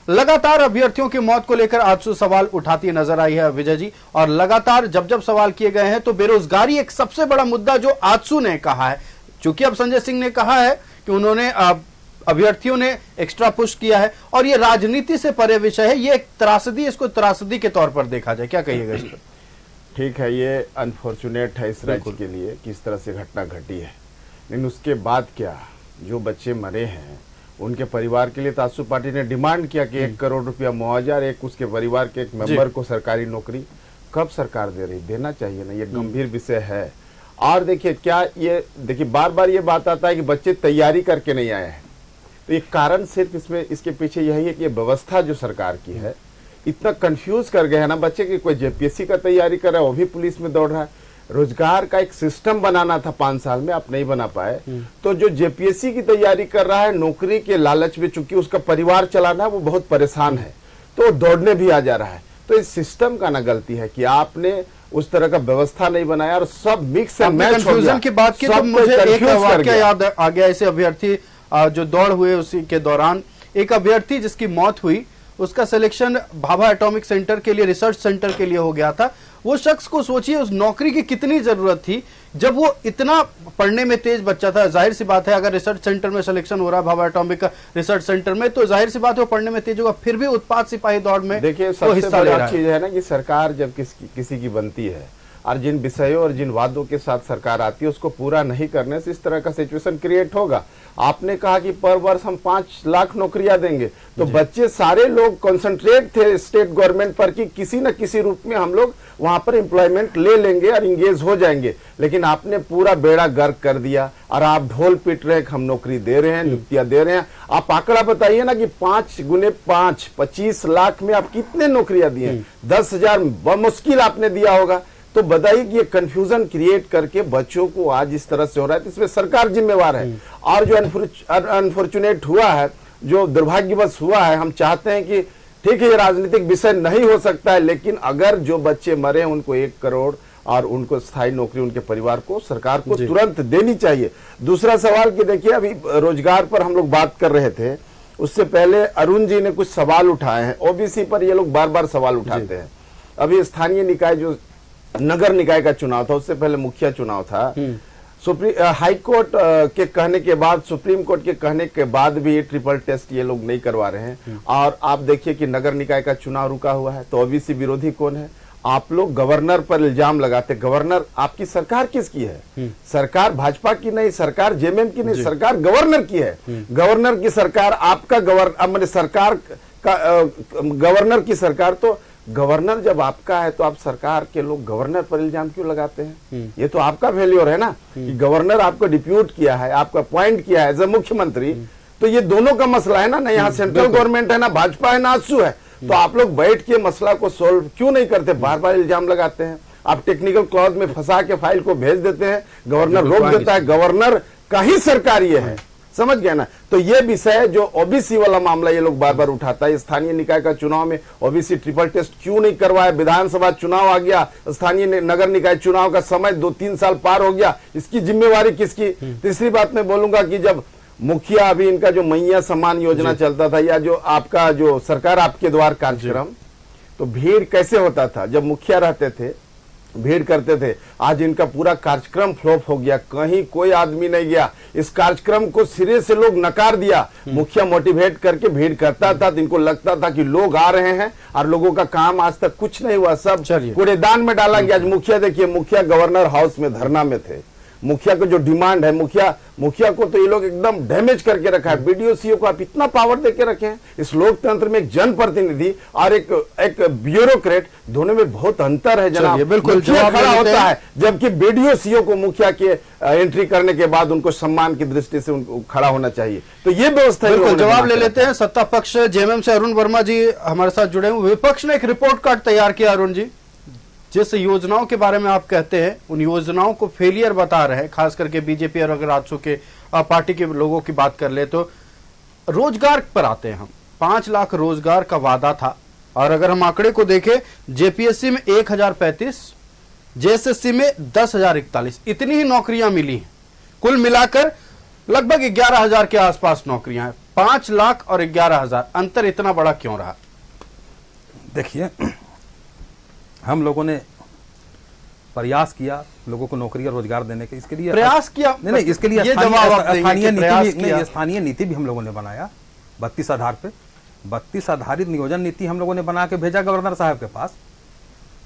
लगातार अभ्यर्थियों की मौत को लेकर आजसू सवाल उठाती नजर आई है विजय जी, और लगातार जब सवाल किए गए हैं तो बेरोजगारी एक सबसे बड़ा मुद्दा जो आजसू ने कहा है। चूंकि अब संजय सिंह ने कहा है कि उन्होंने अभ्यर्थियों ने एक्स्ट्रा पुश किया है और ये राजनीति से परे विषय है, ये एक त्रासदी, इसको त्रासदी के तौर पर देखा जाए, क्या कहिएगा इस पर? ठीक है, ये अनफॉर्चुनेट है इस राज्य के लिए किस तरह से घटना घटी है, लेकिन उसके बाद क्या, जो बच्चे मरे हैं उनके परिवार के लिए तो आजसू पार्टी ने डिमांड किया कि 1 करोड़ रुपया मुआवजा, एक उसके परिवार के एक मेंबर को सरकारी नौकरी। कब सरकार दे रही, देना चाहिए ना, ये गंभीर विषय है। और देखिए क्या ये देखिए बार बार ये बात आता है कि बच्चे तैयारी करके नहीं आए हैं, तो एक कारण सिर्फ इसमें इसके पीछे यही है कि ये व्यवस्था जो सरकार की है इतना कंफ्यूज कर गया है ना बच्चे की, कोई जेपीएससी का तैयारी कर रहा है वो भी पुलिस में दौड़ रहा है। रोजगार का एक सिस्टम बनाना था 5 साल में, आप नहीं बना पाए, तो जो जेपीएससी की तैयारी कर रहा है नौकरी के लालच में, चूंकि उसका परिवार चलाना है वो बहुत परेशान है तो दौड़ने भी आ जा रहा है। तो इस सिस्टम का ना गलती है कि आपने उस तरह का व्यवस्था नहीं बनाया और सब मिक्स एंड मैच हो गया। कंफ्यूजन की बात की तो मुझे एक वाकया याद आ गया। ऐसे अभ्यर्थी जो दौड़ हुए उसी के दौरान एक अभ्यर्थी जिसकी मौत हुई, उसका सिलेक्शन भाभा एटॉमिक सेंटर के लिए, रिसर्च सेंटर के लिए हो गया था। वो शख्स को सोचिए उस नौकरी की कितनी जरूरत थी जब वो इतना पढ़ने में तेज बच्चा था। जाहिर सी बात है अगर रिसर्च सेंटर में सिलेक्शन हो रहा है भाभा एटॉमिक रिसर्च सेंटर में, तो जाहिर सी बात है वो पढ़ने में तेज होगा, फिर भी उत्पाद सिपाही दौड़ में देखिए सबसे बड़ी चीज है ना कि सरकार जब किसी की बनती है और जिन विषयों और जिन वादों के साथ सरकार आती है उसको पूरा नहीं करने से इस तरह का सिचुएशन क्रिएट होगा। आपने कहा कि पर वर्ष हम 5 लाख नौकरियां देंगे, तो बच्चे सारे लोग कंसंट्रेट थे स्टेट गवर्नमेंट पर कि किसी न किसी रूप में हम लोग वहां पर एम्प्लॉयमेंट ले लेंगे और इंगेज हो जाएंगे, लेकिन आपने पूरा बेड़ा गर्क कर दिया और आप ढोल पीट रहे हैं, हम नौकरी दे रहे हैं, नियुक्तियां दे रहे हैं। आप आंकड़ा बताइए ना कि 5 गुने 5 25 लाख में आप कितने नौकरियां दिए, 10,000 बमुश्किल आपने दिया होगा। तो बताइए कि ये कंफ्यूजन क्रिएट करके बच्चों को आज इस तरह से हो रहा है, तो इसमें सरकार जिम्मेवार है। और जो अनफॉर्चुनेट हुआ है, जो दुर्भाग्यवश हुआ है, हम चाहते हैं कि ठीक है ये राजनीतिक विषय नहीं हो सकता है, लेकिन अगर जो बच्चे मरे हैं उनको 1 करोड़ और उनको स्थायी नौकरी उनके परिवार को सरकार को तुरंत देनी चाहिए। दूसरा सवाल कि देखिए अभी रोजगार पर हम लोग बात कर रहे थे, उससे पहले अरुण जी ने कुछ सवाल उठाए हैं। ओबीसी पर ये लोग बार बार सवाल उठाते हैं। अभी स्थानीय निकाय जो नगर निकाय का चुनाव था, उससे पहले मुखिया चुनाव था, हाई कोर्ट के कहने के बाद, सुप्रीम कोर्ट के कहने के बाद भी ट्रिपल टेस्ट ये लोग नहीं करवा रहे हैं। और आप देखिए कि नगर निकाय का चुनाव रुका हुआ है, तो ओबीसी विरोधी कौन है? आप लोग गवर्नर पर इल्जाम लगाते। गवर्नर, आपकी सरकार किसकी है? सरकार भाजपा की नहीं, सरकार जेएमएम की नहीं, सरकार गवर्नर की है। गवर्नर की सरकार, आपका गवर्नर, सरकार का गवर्नर की सरकार, तो गवर्नर जब आपका है तो आप सरकार के लोग गवर्नर पर इल्जाम क्यों लगाते हैं? ये तो आपका फेल्योर है ना कि गवर्नर आपको डिप्यूट किया है, आपको अपॉइंट किया है एज ए मुख्यमंत्री। तो ये दोनों का मसला है ना यहाँ सेंट्रल गवर्नमेंट है, ना भाजपा है, ना आजसू है। तो आप लोग बैठ के मसला को सोल्व क्यों नहीं करते? बार बार इल्जाम लगाते हैं। आप टेक्निकल क्लॉज में फंसा के फाइल को भेज देते हैं, गवर्नर रोक देता है। गवर्नर का ही सरकार ये है, समझ गए ना। तो ये विषय जो ओबीसी वाला मामला ये लोग बार बार उठाता है, स्थानीय निकाय का चुनाव में ओबीसी ट्रिपल टेस्ट क्यों नहीं करवाया, विधानसभा चुनाव आ गया, स्थानीय नगर निकाय चुनाव का समय 2-3 साल पार हो गया, इसकी जिम्मेवारी किसकी। तीसरी बात मैं बोलूंगा कि जब मुखिया अभी इनका जो मैया सम्मान योजना चलता था, या जो आपका जो सरकार आपके द्वार कार्यक्रम, तो भीड़ कैसे होता था, जब मुखिया रहते थे भीड़ करते थे। आज इनका पूरा कार्यक्रम फ्लॉप हो गया, कहीं कोई आदमी नहीं गया, इस कार्यक्रम को सिरे से लोग नकार दिया। मुखिया मोटिवेट करके भीड़ करता था, तो इनको लगता था कि लोग आ रहे हैं, और लोगों का काम आज तक कुछ नहीं हुआ, सब कूड़ेदान में डाला गया। आज मुखिया देखिए, मुखिया गवर्नर हाउस में धरना में थे, मुखिया को जो डिमांड है, मुखिया को तो ये लोग एकदम डैमेज करके रखा है। बीडीओ सीओ को आप इतना पावर देके रखे हैं। इस लोकतंत्र में एक जनप्रतिनिधि और एक ब्यूरोक्रेट, दोनों में बहुत अंतर है जनाब। बिल्कुल खड़ा होता है, जबकि बीडीओ सीओ को मुखिया के एंट्री करने के बाद उनको सम्मान की दृष्टि से उनको खड़ा होना चाहिए। तो ये व्यवस्था बिल्कुल जवाब ले लेते हैं। सत्ता पक्ष जेएमएम से अरुण वर्मा जी हमारे साथ जुड़े हुए। विपक्ष ने एक रिपोर्ट कार्ड तैयार किया अरुण जी, जिस योजनाओं के बारे में आप कहते हैं उन योजनाओं को फेलियर बता रहे हैं, खास करके बीजेपी और अगर राजसू के पार्टी के लोगों की बात कर ले तो रोजगार पर आते हैं हम। 5 लाख रोजगार का वादा था, और अगर हम आंकड़े को देखें, जेपीएससी में 1035, जेएसएससी में 10,041, इतनी ही नौकरियां मिली हैं। कुल मिलाकर लगभग 11,000 के आसपास नौकरियां हैं। 5 लाख और 11,000, अंतर इतना बड़ा क्यों रहा? देखिए, हम लोगों ने प्रयास किया लोगों को नौकरी और रोजगार देने के, इसके लिए प्रयास किया नहीं, इसके लिए स्थानीय नीति भी हम लोगों ने बनाया 32 आधार पे। 32 आधारित नियोजन नीति हम लोगों ने बना के भेजा गवर्नर साहब के पास।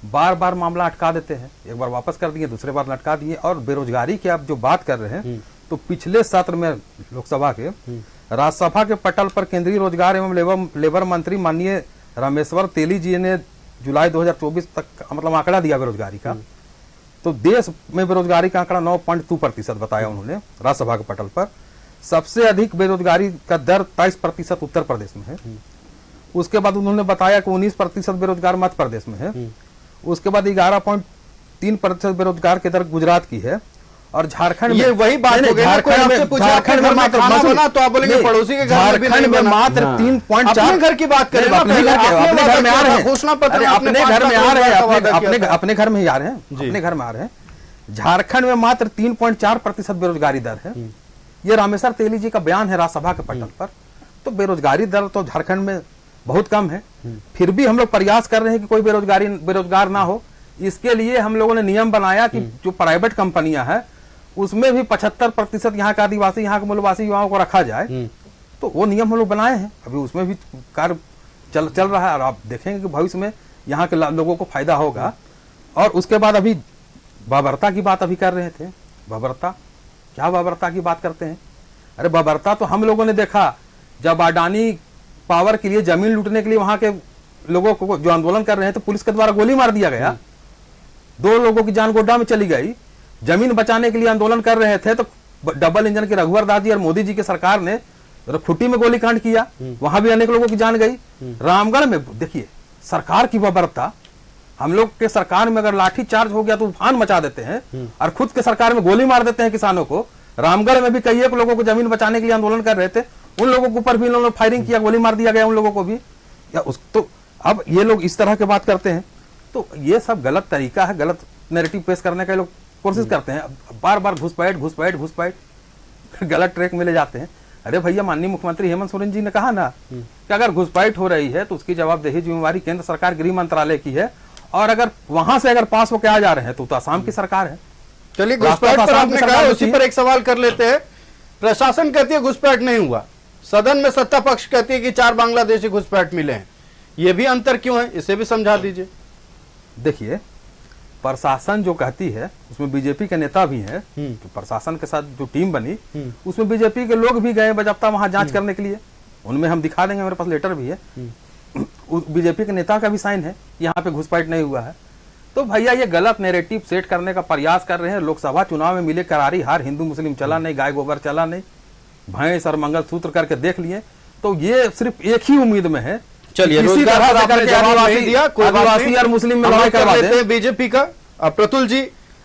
बार बार मामला अटका देते हैं, एक बार वापस कर दिए, दूसरे बार लटका दिए। और बेरोजगारी की आप जो बात कर रहे हैं, तो पिछले सत्र में लोकसभा के राज्यसभा के पटल पर केंद्रीय रोजगार एवं लेबर मंत्री माननीय रामेश्वर तेली जी ने जुलाई 2024 तक मतलब आंकड़ा दिया बेरोजगारी का। तो देश में बेरोजगारी का आंकड़ा 9.2% बताया उन्होंने राज्यसभा के पटल पर। सबसे अधिक बेरोजगारी का दर 23% उत्तर प्रदेश में है। उसके बाद उन्होंने बताया कि 19% बेरोजगार मध्य प्रदेश में है। उसके बाद 11.3% बेरोजगार की दर गुजरात की है। और झारखंड में वही बात हो गई, झारखंड में मात्र बना तो आप बोलेंगे पड़ोसी के झारखंड में मात्र 3.4 घर की बात करें, अपने घर में आ रहे हैं, घोषणा पत्र अपने घर में आ रहे हैं, अपने घर में ही आ रहे हैं, अपने घर में आ रहे हैं। झारखंड में मात्र 3.4% बेरोजगारी दर है। ये रामेश्वर तेली जी का बयान है राज्यसभा के पटल पर। तो बेरोजगारी दर तो झारखंड में बहुत कम है, फिर भी हम लोग प्रयास कर रहे हैं कि कोई बेरोजगार ना हो। इसके लिए हम लोगों ने नियम बनाया कि जो प्राइवेट कंपनियां हैं उसमें भी 75% यहाँ का आदिवासी, यहाँ के मूलवासी युवाओं को रखा जाए। तो वो नियम हम लोग बनाए हैं, अभी उसमें भी कार्य चल रहा है। और आप देखेंगे कि भविष्य में यहाँ के लोगों को फायदा होगा। और उसके बाद अभी बाबरता की बात अभी कर रहे थे। बाबरता, क्या बाबरता की बात करते हैं? अरे बाबरता तो हम लोगों ने देखा जब अडानी पावर के लिए जमीन लूटने के लिए वहां के लोगों को जो आंदोलन कर रहे हैं, तो पुलिस के द्वारा गोली मार दिया गया। 2 लोगों की जान गोड्डा में चली गई। जमीन बचाने के लिए आंदोलन कर रहे थे, तो डबल इंजन के रघुवर दास जी और मोदी जी की सरकार ने खुट्टी में गोलीकांड किया, वहां भी अनेक लोगों की जान गई। रामगढ़ में देखिए सरकार की बर्बरता। हम लोग के सरकार में अगर लाठी चार्ज हो गया तो तूफान मचा देते हैं, और खुद के सरकार में गोली मार देते हैं किसानों को। रामगढ़ में भी कई एक लोगों को जमीन बचाने के लिए आंदोलन कर रहे थे, उन लोगों के ऊपर भी उन्होंने फायरिंग किया, गोली मार दिया गया उन लोगों को भी। तो अब ये लोग इस तरह की बात करते हैं, तो ये सब गलत तरीका है, गलत नैरेटिव पेश करने का लोग कोशिश करते हैं। बार बार घुसपैठ गलत ट्रैक में ले जाते हैं। अरे भैया, माननीय मुख्यमंत्री हेमंत सोरेन जी ने कहा ना कि अगर घुसपैठ हो रही है तो उसकी जवाबदेही जिम्मेवारी केंद्र सरकार गृह मंत्रालय की है, और अगर वहां से अगर पास होकर आ जा रहे हैं तो आसाम की सरकार है। चलिए, घुसपैठ पर आपने कहा, उसी पर एक सवाल कर लेते हैं। प्रशासन कहती है घुसपैठ नहीं हुआ, सदन में सत्ता पक्ष कहती है कि 4 बांग्लादेशी घुसपैठ मिले हैं। ये भी अंतर क्यों है, इसे भी समझा दीजिए। देखिए, प्रशासन जो कहती है उसमें बीजेपी के नेता भी हैं। तो प्रशासन के साथ जो टीम बनी उसमें बीजेपी के लोग भी गए बजप्ता वहां जांच करने के लिए। उनमें हम दिखा देंगे, मेरे पास लेटर भी है, बीजेपी के नेता का भी साइन है, यहाँ पे घुसपैठ नहीं हुआ है। तो भैया ये गलत नैरेटिव सेट करने का प्रयास कर रहे हैं। लोकसभा चुनाव में मिले करारी हार, हिंदू मुस्लिम चला नहीं, गाय गोबर चला नहीं, भैंस और मंगलसूत्र करके देख लिए। तो ये सिर्फ एक ही उम्मीद में है। चलिए, रोजगार पर आपने जवाब नहीं दिया, कोई आदिवासी और मुस्लिम में लड़ाई करवा देते हैं बीजेपी का। प्रतुल जी,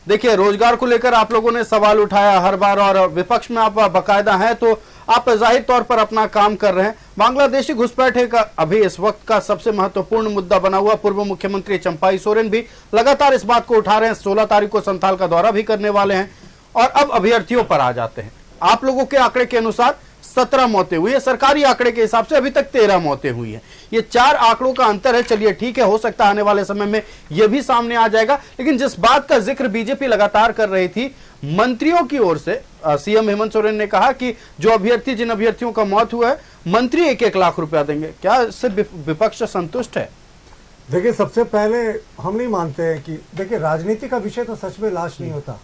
देखिए, रोजगार को लेकर आप लोगों ने सवाल उठाया हर बार, और विपक्ष में आप बाकायदा हैं, तो आप जाहिर तौर पर अपना काम कर रहे हैं। बांग्लादेशी घुसपैठ का अभी इस वक्त का सबसे महत्वपूर्ण मुद्दा बना हुआ। पूर्व मुख्यमंत्री चंपाई सोरेन भी लगातार इस बात को उठा रहे हैं। 16 तारीख को संथाल का दौरा भी करने वाले हैं। और अब अभ्यर्थियों पर आ जाते हैं। आप लोगों के आंकड़े के अनुसार 17 मौतें हुई है, सरकारी आंकड़े के हिसाब से अभी तक 13 मौतें हुई हैं। ये 4 आंकड़ों का अंतर है। चलिए ठीक है, हो सकता है आने वाले समय में यह भी सामने आ जाएगा। लेकिन जिस बात का जिक्र बीजेपी लगातार कर रही थी, मंत्रियों की ओर से सीएम हेमंत सोरेन ने कहा कि जिन अभ्यर्थियों का मौत हुआ है, मंत्री 1-1 लाख रुपया देंगे। क्या इससे विपक्ष संतुष्ट है? देखिए, सबसे पहले हम नहीं मानते हैं कि देखिए, राजनीति का विषय तो सच में लाश नहीं होता।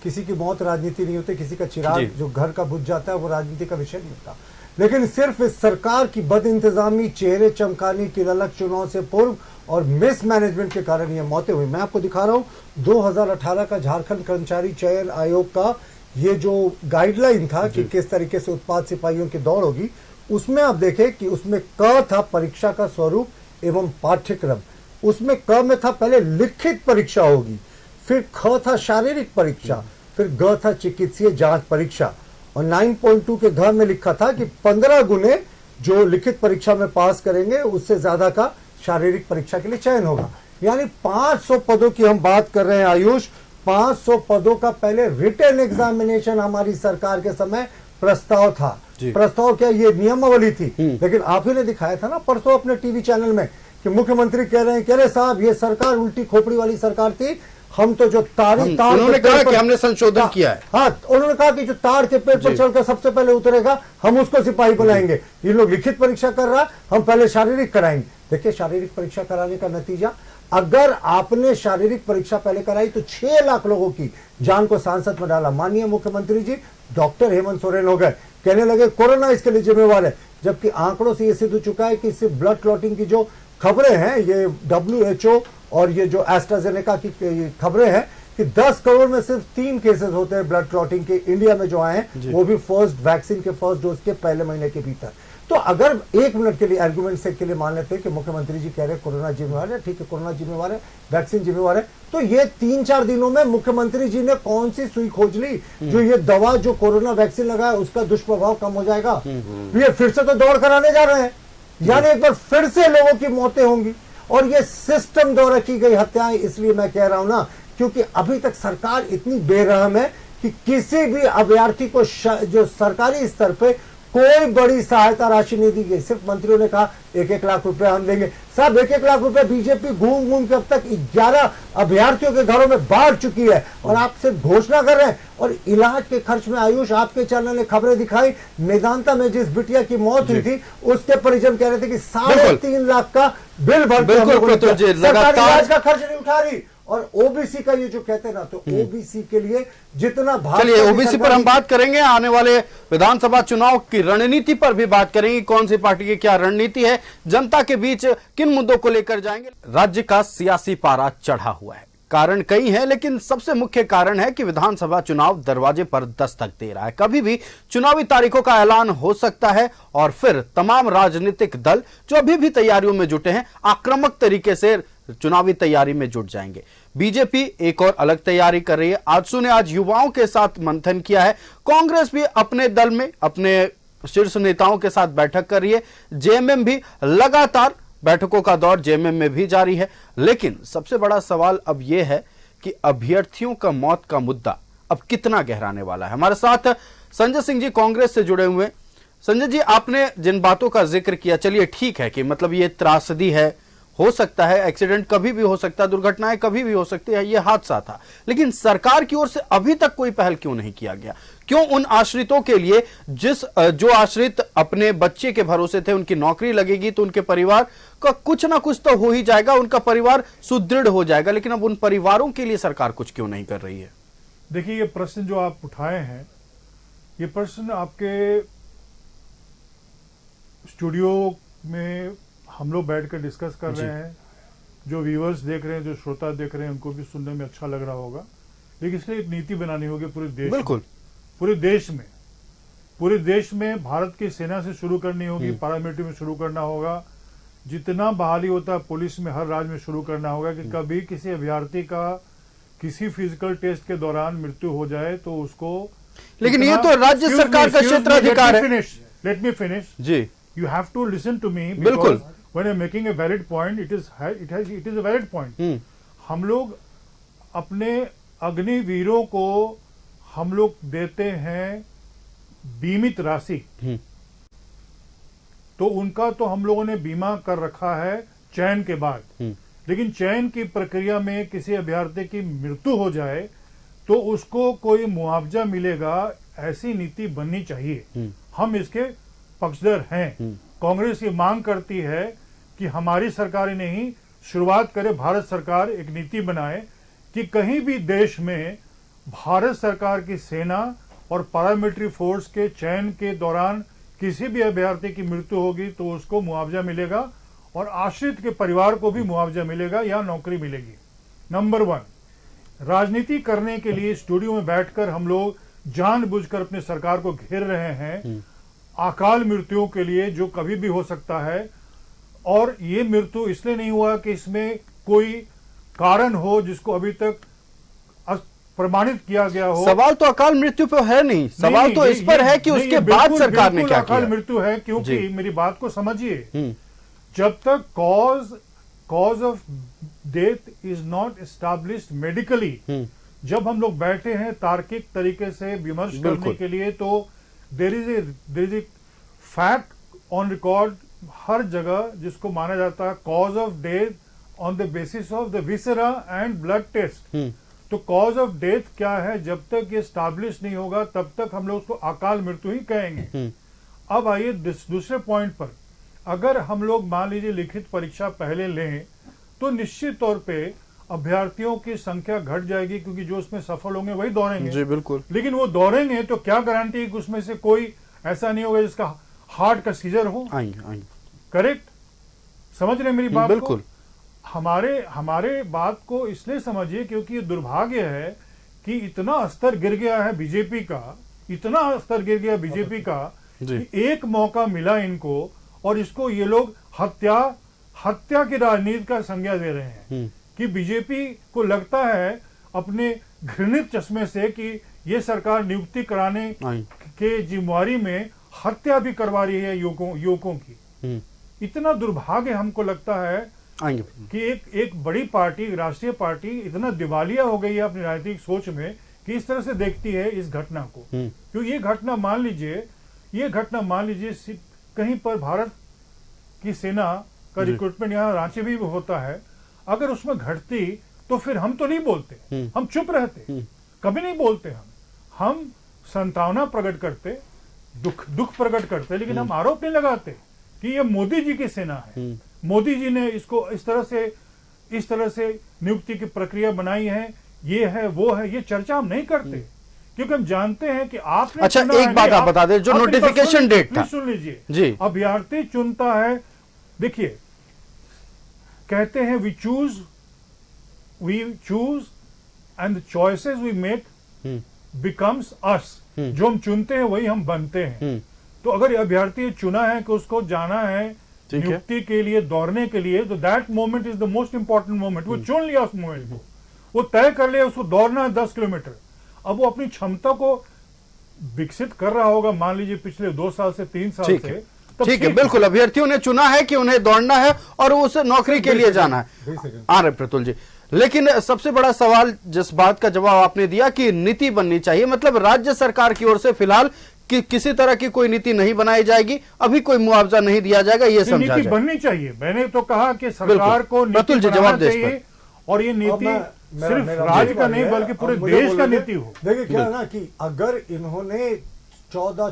किसी की मौत राजनीति नहीं होती, किसी का चिराग जो घर का बुझ जाता है वो राजनीति का विषय नहीं होता। लेकिन सिर्फ इस सरकार की बदइंतजामी, चेहरे चमकाने की ललक, चुनाव से पूर्व और मिसमैनेजमेंट के कारण ये मौतें हुई। मैं आपको दिखा रहा हूँ 2018 का झारखंड कर्मचारी चयन आयोग का ये जो गाइडलाइन था कि किस तरीके से उत्पाद सिपाहियों की दौड़ होगी, उसमें आप देखें कि उसमें क था परीक्षा का स्वरूप एवं पाठ्यक्रम। उसमें क में था पहले लिखित परीक्षा होगी, फिर ख था शारीरिक परीक्षा, फिर ग था चिकित्सीय जांच परीक्षा, और 9.2 के घ में लिखा था कि 15 गुने जो लिखित परीक्षा में पास करेंगे उससे ज्यादा का शारीरिक परीक्षा के लिए चयन होगा। यानी 500 पदों की हम बात कर रहे हैं आयुष। 500 पदों का पहले रिटन एग्जामिनेशन हमारी सरकार के समय प्रस्ताव था। प्रस्ताव क्या, ये नियमावली थी। लेकिन आप ही ने दिखाया था ना परसों अपने टीवी चैनल में कि मुख्यमंत्री कह रहे हैं साहब ये सरकार उल्टी खोपड़ी वाली सरकार थी, हम तो जो उन्होंने कहा कि हमने संशोधन किया है। हाँ, उन्होंने कहा कि जो तार के पेड़ पर चलकर सबसे पहले उतरेगा हम उसको सिपाही बनाएंगे। ये लोग लिखित परीक्षा कर रहा, हम पहले शारीरिक कराएंगे। देखिए, शारीरिक परीक्षा कराने का नतीजा, अगर आपने शारीरिक परीक्षा पहले कराई तो 6 लाख लोगों की जान को सांसद में डाला। माननीय मुख्यमंत्री जी डॉक्टर हेमंत सोरेन हो गए, कहने लगे कोरोना इसके लिए जिम्मेवार है, जबकि आंकड़ों से यह सिद्ध हो चुका है कि सिर्फ ब्लड क्लॉटिंग की जो खबरें हैं, ये WHO और ये जो एस्ट्राजेनेका की खबरें हैं कि 10 करोड़ में सिर्फ 3 केसेस होते हैं ब्लड क्लॉटिंग के इंडिया में जो आए हैं, वो भी वैक्सीन के फर्स्ट डोज के पहले महीने के भीतर। तो अगर 1 मिनट के लिए आर्गुमेंट से के लिए मान लेते हैं कि मुख्यमंत्री जी कह रहे हैं कोरोना जिम्मेवार है, ठीक है, कोरोना जिम्मेवार है, वैक्सीन जिम्मेवार है, तो ये 3-4 दिनों में मुख्यमंत्री जी ने कौन सी सुई खोज ली जो ये दवा जो कोरोना वैक्सीन लगाया उसका दुष्प्रभाव कम हो जाएगा? ये फिर से तो दौड़ कराने जा रहे हैं, यानी एक बार फिर से लोगों की मौतें होंगी। और ये सिस्टम द्वारा की गई हत्याएं, इसलिए मैं कह रहा हूं ना, क्योंकि अभी तक सरकार इतनी बेरहम है कि किसी भी अभ्यर्थी को जो सरकारी स्तर पे कोई बड़ी सहायता राशि नहीं दी गई। सिर्फ मंत्रियों ने कहा 1-1 लाख रुपए हम देंगे। साहब 1-1 लाख रुपए बीजेपी घूम घूम के अब तक 11 अभ्यर्थियों के घरों में बांट चुकी है, और आप सिर्फ घोषणा कर रहे हैं। और इलाज के खर्च में आयुष, आपके चैनल ने खबरें दिखाई, मेदांता में जिस बिटिया की मौत हुई थी उसके परिजन कह रहे थे कि 3.5 लाख का बिल भर सरकार इलाज का खर्च नहीं उठा रही। और ओबीसी का ये जो कहते हैं ना, तो ओबीसी के लिए जितना चलिए ओबीसी पर हम बात करेंगे, आने वाले विधानसभा चुनाव की रणनीति पर भी बात करेंगे, कौन सी पार्टी की क्या रणनीति है, जनता के बीच किन मुद्दों को लेकर जाएंगे। राज्य का सियासी पारा चढ़ा हुआ है, कारण कई हैं, लेकिन सबसे मुख्य कारण है कि विधानसभा चुनाव दरवाजे पर दस्तक दे रहा है। कभी भी चुनावी तारीखों का ऐलान हो सकता है और फिर तमाम राजनीतिक दल जो अभी भी तैयारियों में जुटे हैं आक्रामक तरीके से चुनावी तैयारी में जुट जाएंगे। बीजेपी एक और अलग तैयारी कर रही है। आजसू ने आज युवाओं के साथ मंथन किया है। कांग्रेस भी अपने दल में अपने शीर्ष नेताओं के साथ बैठक कर रही है। जेएमएम भी लगातार बैठकों का दौर जेएमएम में भी जारी है। लेकिन सबसे बड़ा सवाल अब यह है कि अभ्यर्थियों का मौत का मुद्दा अब कितना गहराने वाला है। हमारे साथ संजय सिंह जी कांग्रेस से जुड़े हुए। संजय जी, आपने जिन बातों का जिक्र किया, चलिए ठीक है कि मतलब ये त्रासदी है, हो सकता है एक्सीडेंट कभी भी हो सकता है, दुर्घटनाएं कभी भी हो सकती है, ये हादसा था, लेकिन सरकार की ओर से अभी तक कोई पहल क्यों नहीं किया गया? क्यों उन आश्रितों के लिए जो आश्रित अपने बच्चे के भरोसे थे, उनकी नौकरी लगेगी तो उनके परिवार का कुछ ना कुछ तो हो ही जाएगा, उनका परिवार सुदृढ़ हो जाएगा, लेकिन अब उन परिवारों के लिए सरकार कुछ क्यों नहीं कर रही है? देखिए, ये प्रश्न जो आप उठाए हैं, ये प्रश्न आपके स्टूडियो में हम लोग बैठकर डिस्कस कर रहे हैं, जो व्यूअर्स देख रहे हैं, जो श्रोता देख रहे हैं, उनको भी सुनने में अच्छा लग रहा होगा। लेकिन इसलिए एक नीति बनानी होगी पूरे देश, बिल्कुल पूरे देश में भारत की सेना से शुरू करनी होगी, पैरामिलिट्री में शुरू करना होगा, जितना बहाली होता है पुलिस में हर राज्य में शुरू करना होगा कि कभी किसी अभ्यर्थी का किसी फिजिकल टेस्ट के दौरान मृत्यु हो जाए तो उसको, लेकिन ये तो राज्य सरकार का क्षेत्राधिकार है। लेट मी फिनिश जी, you have to listen to me, बिल्कुल। When I am making a valid point, it is a valid point. हम लोग अपने अग्निवीरों को हम लोग देते हैं बीमित राशि, तो उनका तो हम लोगों ने बीमा कर रखा है चयन के बाद, लेकिन चयन की प्रक्रिया में किसी अभ्यर्थी की मृत्यु हो जाए तो उसको कोई मुआवजा मिलेगा, ऐसी नीति बननी चाहिए। हम इसके पक्षधर हैं। कांग्रेस ये मांग करती है कि हमारी सरकार ही नहीं, शुरुआत करे भारत सरकार, एक नीति बनाए कि कहीं भी देश में भारत सरकार की सेना और पैरामिलिट्री फोर्स के चयन के दौरान किसी भी अभ्यर्थी की मृत्यु होगी तो उसको मुआवजा मिलेगा और आश्रित के परिवार को भी मुआवजा मिलेगा या नौकरी मिलेगी। नंबर 1, राजनीति करने के लिए स्टूडियो में बैठकर हम लोग जानबूझकर अपनी सरकार को घेर रहे हैं अकाल मृत्युओं के लिए, जो कभी भी हो सकता है। और ये मृत्यु इसलिए नहीं हुआ कि इसमें कोई कारण हो जिसको अभी तक प्रमाणित किया गया हो। सवाल तो अकाल मृत्यु पे है नहीं, सवाल तो इस पर है कि उसके बाद सरकार ने क्या किया। अकाल मृत्यु है क्योंकि मेरी बात को समझिए, जब तक cause of death is not established medically, जब हम लोग बैठे हैं तार्किक तरीके से विमर्श करने के लिए, तो there is a fact on record हर जगह जिसको माना जाता है cause of death on the basis of the viscera and blood test. तो कॉज ऑफ डेथ क्या है, जब तक ये स्टैब्लिश नहीं होगा तब तक हम लोग उसको अकाल मृत्यु ही कहेंगे। अब आइए दूसरे पॉइंट पर, अगर हम लोग मान लीजिए लिखित परीक्षा पहले लें तो निश्चित तौर पे अभ्यर्थियों की संख्या घट जाएगी, क्योंकि जो उसमें सफल होंगे वही दौड़ेंगे। जी बिल्कुल। लेकिन वो दौड़ेंगे तो क्या गारंटी कि उसमें से कोई ऐसा नहीं होगा जिसका हार्ट का सीजर हो। आएंगे। करेक्ट, समझ रहे मेरी बात बिल्कुल। को? हमारे बात को इसलिए समझिए क्योंकि ये दुर्भाग्य है कि इतना स्तर गिर गया है बीजेपी का, इतना स्तर गिर गया बीजेपी का कि एक मौका मिला इनको और इसको ये लोग हत्या की राजनीति का संज्ञा दे रहे हैं कि बीजेपी को लगता है अपने घृणित चश्मे से कि ये सरकार नियुक्ति कराने के जिम्मेवारी में हत्या भी करवा रही है युवकों की। इतना दुर्भाग्य हमको लगता है कि एक बड़ी पार्टी, राष्ट्रीय पार्टी इतना दिवालिया हो गई है अपनी राजनीतिक सोच में कि इस तरह से देखती है इस घटना को। क्योंकि ये घटना मान लीजिए कहीं पर भारत की सेना का रिक्रूटमेंट यहाँ रांची में भी होता है, अगर उसमें घटती तो फिर हम तो नहीं बोलते, हम चुप रहते, कभी नहीं बोलते। हम संतावना प्रकट करते, दुख प्रकट करते, लेकिन हम आरोप नहीं लगाते कि ये मोदी जी की सेना है, मोदी जी ने इसको इस तरह से नियुक्ति की प्रक्रिया बनाई है, ये है वो है, ये चर्चा हम नहीं करते क्योंकि हम जानते हैं कि आपने अच्छा एक बात आप बता दें, जो नोटिफिकेशन डेट था, सुन लीजिए जी, अभ्यर्थी चुनता है। देखिए कहते हैं we choose and the choices we make becomes us, जो हम चुनते हैं वही हम बनते हैं। तो अगर अभ्यर्थी चुना है कि उसको जाना है नियुक्ति के लिए, दौड़ने के लिए, तो that moment is the most important moment. वो चुन लिया उस मोमेंट को, वो तय कर लिया उसको दौड़ना है 10 किलोमीटर। अब वो अपनी क्षमता को विकसित कर रहा होगा, मान लीजिए पिछले 2 साल से 3 साल से। ठीक है, बिल्कुल। अभ्यर्थियों ने चुना है कि उन्हें दौड़ना है और उसे नौकरी के लिए जाना है। आ रहे प्रतुल जी, लेकिन सबसे बड़ा सवाल जिस बात का जवाब आपने दिया कि नीति बननी चाहिए, मतलब राज्य सरकार की ओर से फिलहाल कि किसी तरह की कोई नीति नहीं बनाई जाएगी, अभी कोई मुआवजा नहीं दिया जाएगा, ये समझा नीति बननी चाहिए। मैंने तो कहा कि सरकार को नीति बनाना चाहिए और ये नीति सिर्फ राज्य का नहीं बल्कि पूरे देश का नीति हो। देखिए क्या है ना कि अगर इन्होंने 14,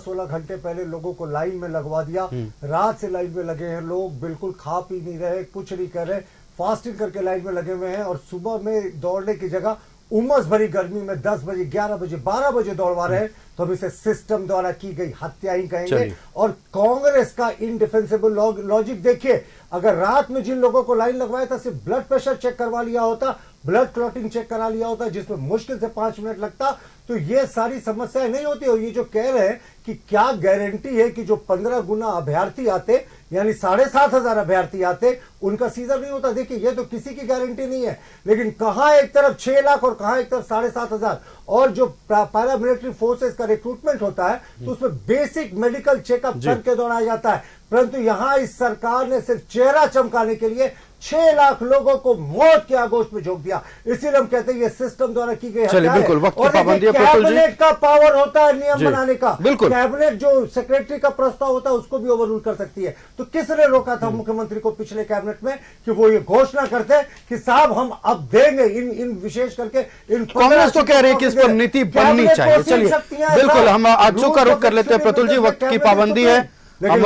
16 घंटे पहले लोगों को लाइन में लगवा दिया, रात से लाइन में लगे हैं लोग, बिल्कुल खा पी नहीं रहे, कुछ नहीं कर रहे, फास्टिंग करके लाइन में लगे हुए हैं और सुबह में दौड़ने की जगह उमस भरी गर्मी में 10 बजे, 11 बजे, 12 बजे दौड़वा रहे हैं, तो हम इसे सिस्टम द्वारा की गई हत्या ही कहेंगे। और कांग्रेस का इनडिफेंसिबल लॉजिक देखिए, अगर रात में जिन लोगों को लाइन लगवाया था सिर्फ ब्लड प्रेशर चेक करवा लिया होता, ब्लड क्लॉटिंग चेक करा लिया होता, जिसमें मुश्किल से 5 मिनट लगता, तो ये सारी समस्याएं नहीं होती। और ये जो कह रहे हैं कि क्या गारंटी है कि जो 15 गुना अभ्यर्थी आते, यानी 7,500 अभ्यर्थी आते, उनका सीजन नहीं होता। देखिए ये तो किसी की गारंटी नहीं है, लेकिन कहां एक तरफ 6 लाख और कहां एक तरफ 7,500, और जो पैरामिलिट्री फोर्सेस का रिक्रूटमेंट होता है तो उसमें बेसिक मेडिकल चेकअप करके दौड़ाया जाता है। परंतु यहां इस सरकार ने सिर्फ चेहरा चमकाने के लिए 6 लाख लोगों को मौत के आगोश में झोंक दिया। इसीलिए हम कहते हैं ये सिस्टम द्वारा की गई हत्या है। बिल्कुल, वक्त की और पाबंदी है, कैबिनेट का पावर होता है नियम बनाने का। बिल्कुल, कैबिनेट जो सेक्रेटरी का प्रस्ताव होता है उसको भी ओवररूल कर सकती है। तो किसने रोका था मुख्यमंत्री को पिछले कैबिनेट में कि वो ये घोषणा करते कि साहब हम अब देंगे इन विशेष करके इन। कांग्रेस तो कह रही है कि इस पर नीति बननी चाहिए। चलिए बिल्कुल, हम आजू का रुख कर लेते हैं। प्रतुल जी, वक्त की पाबंदी है, हम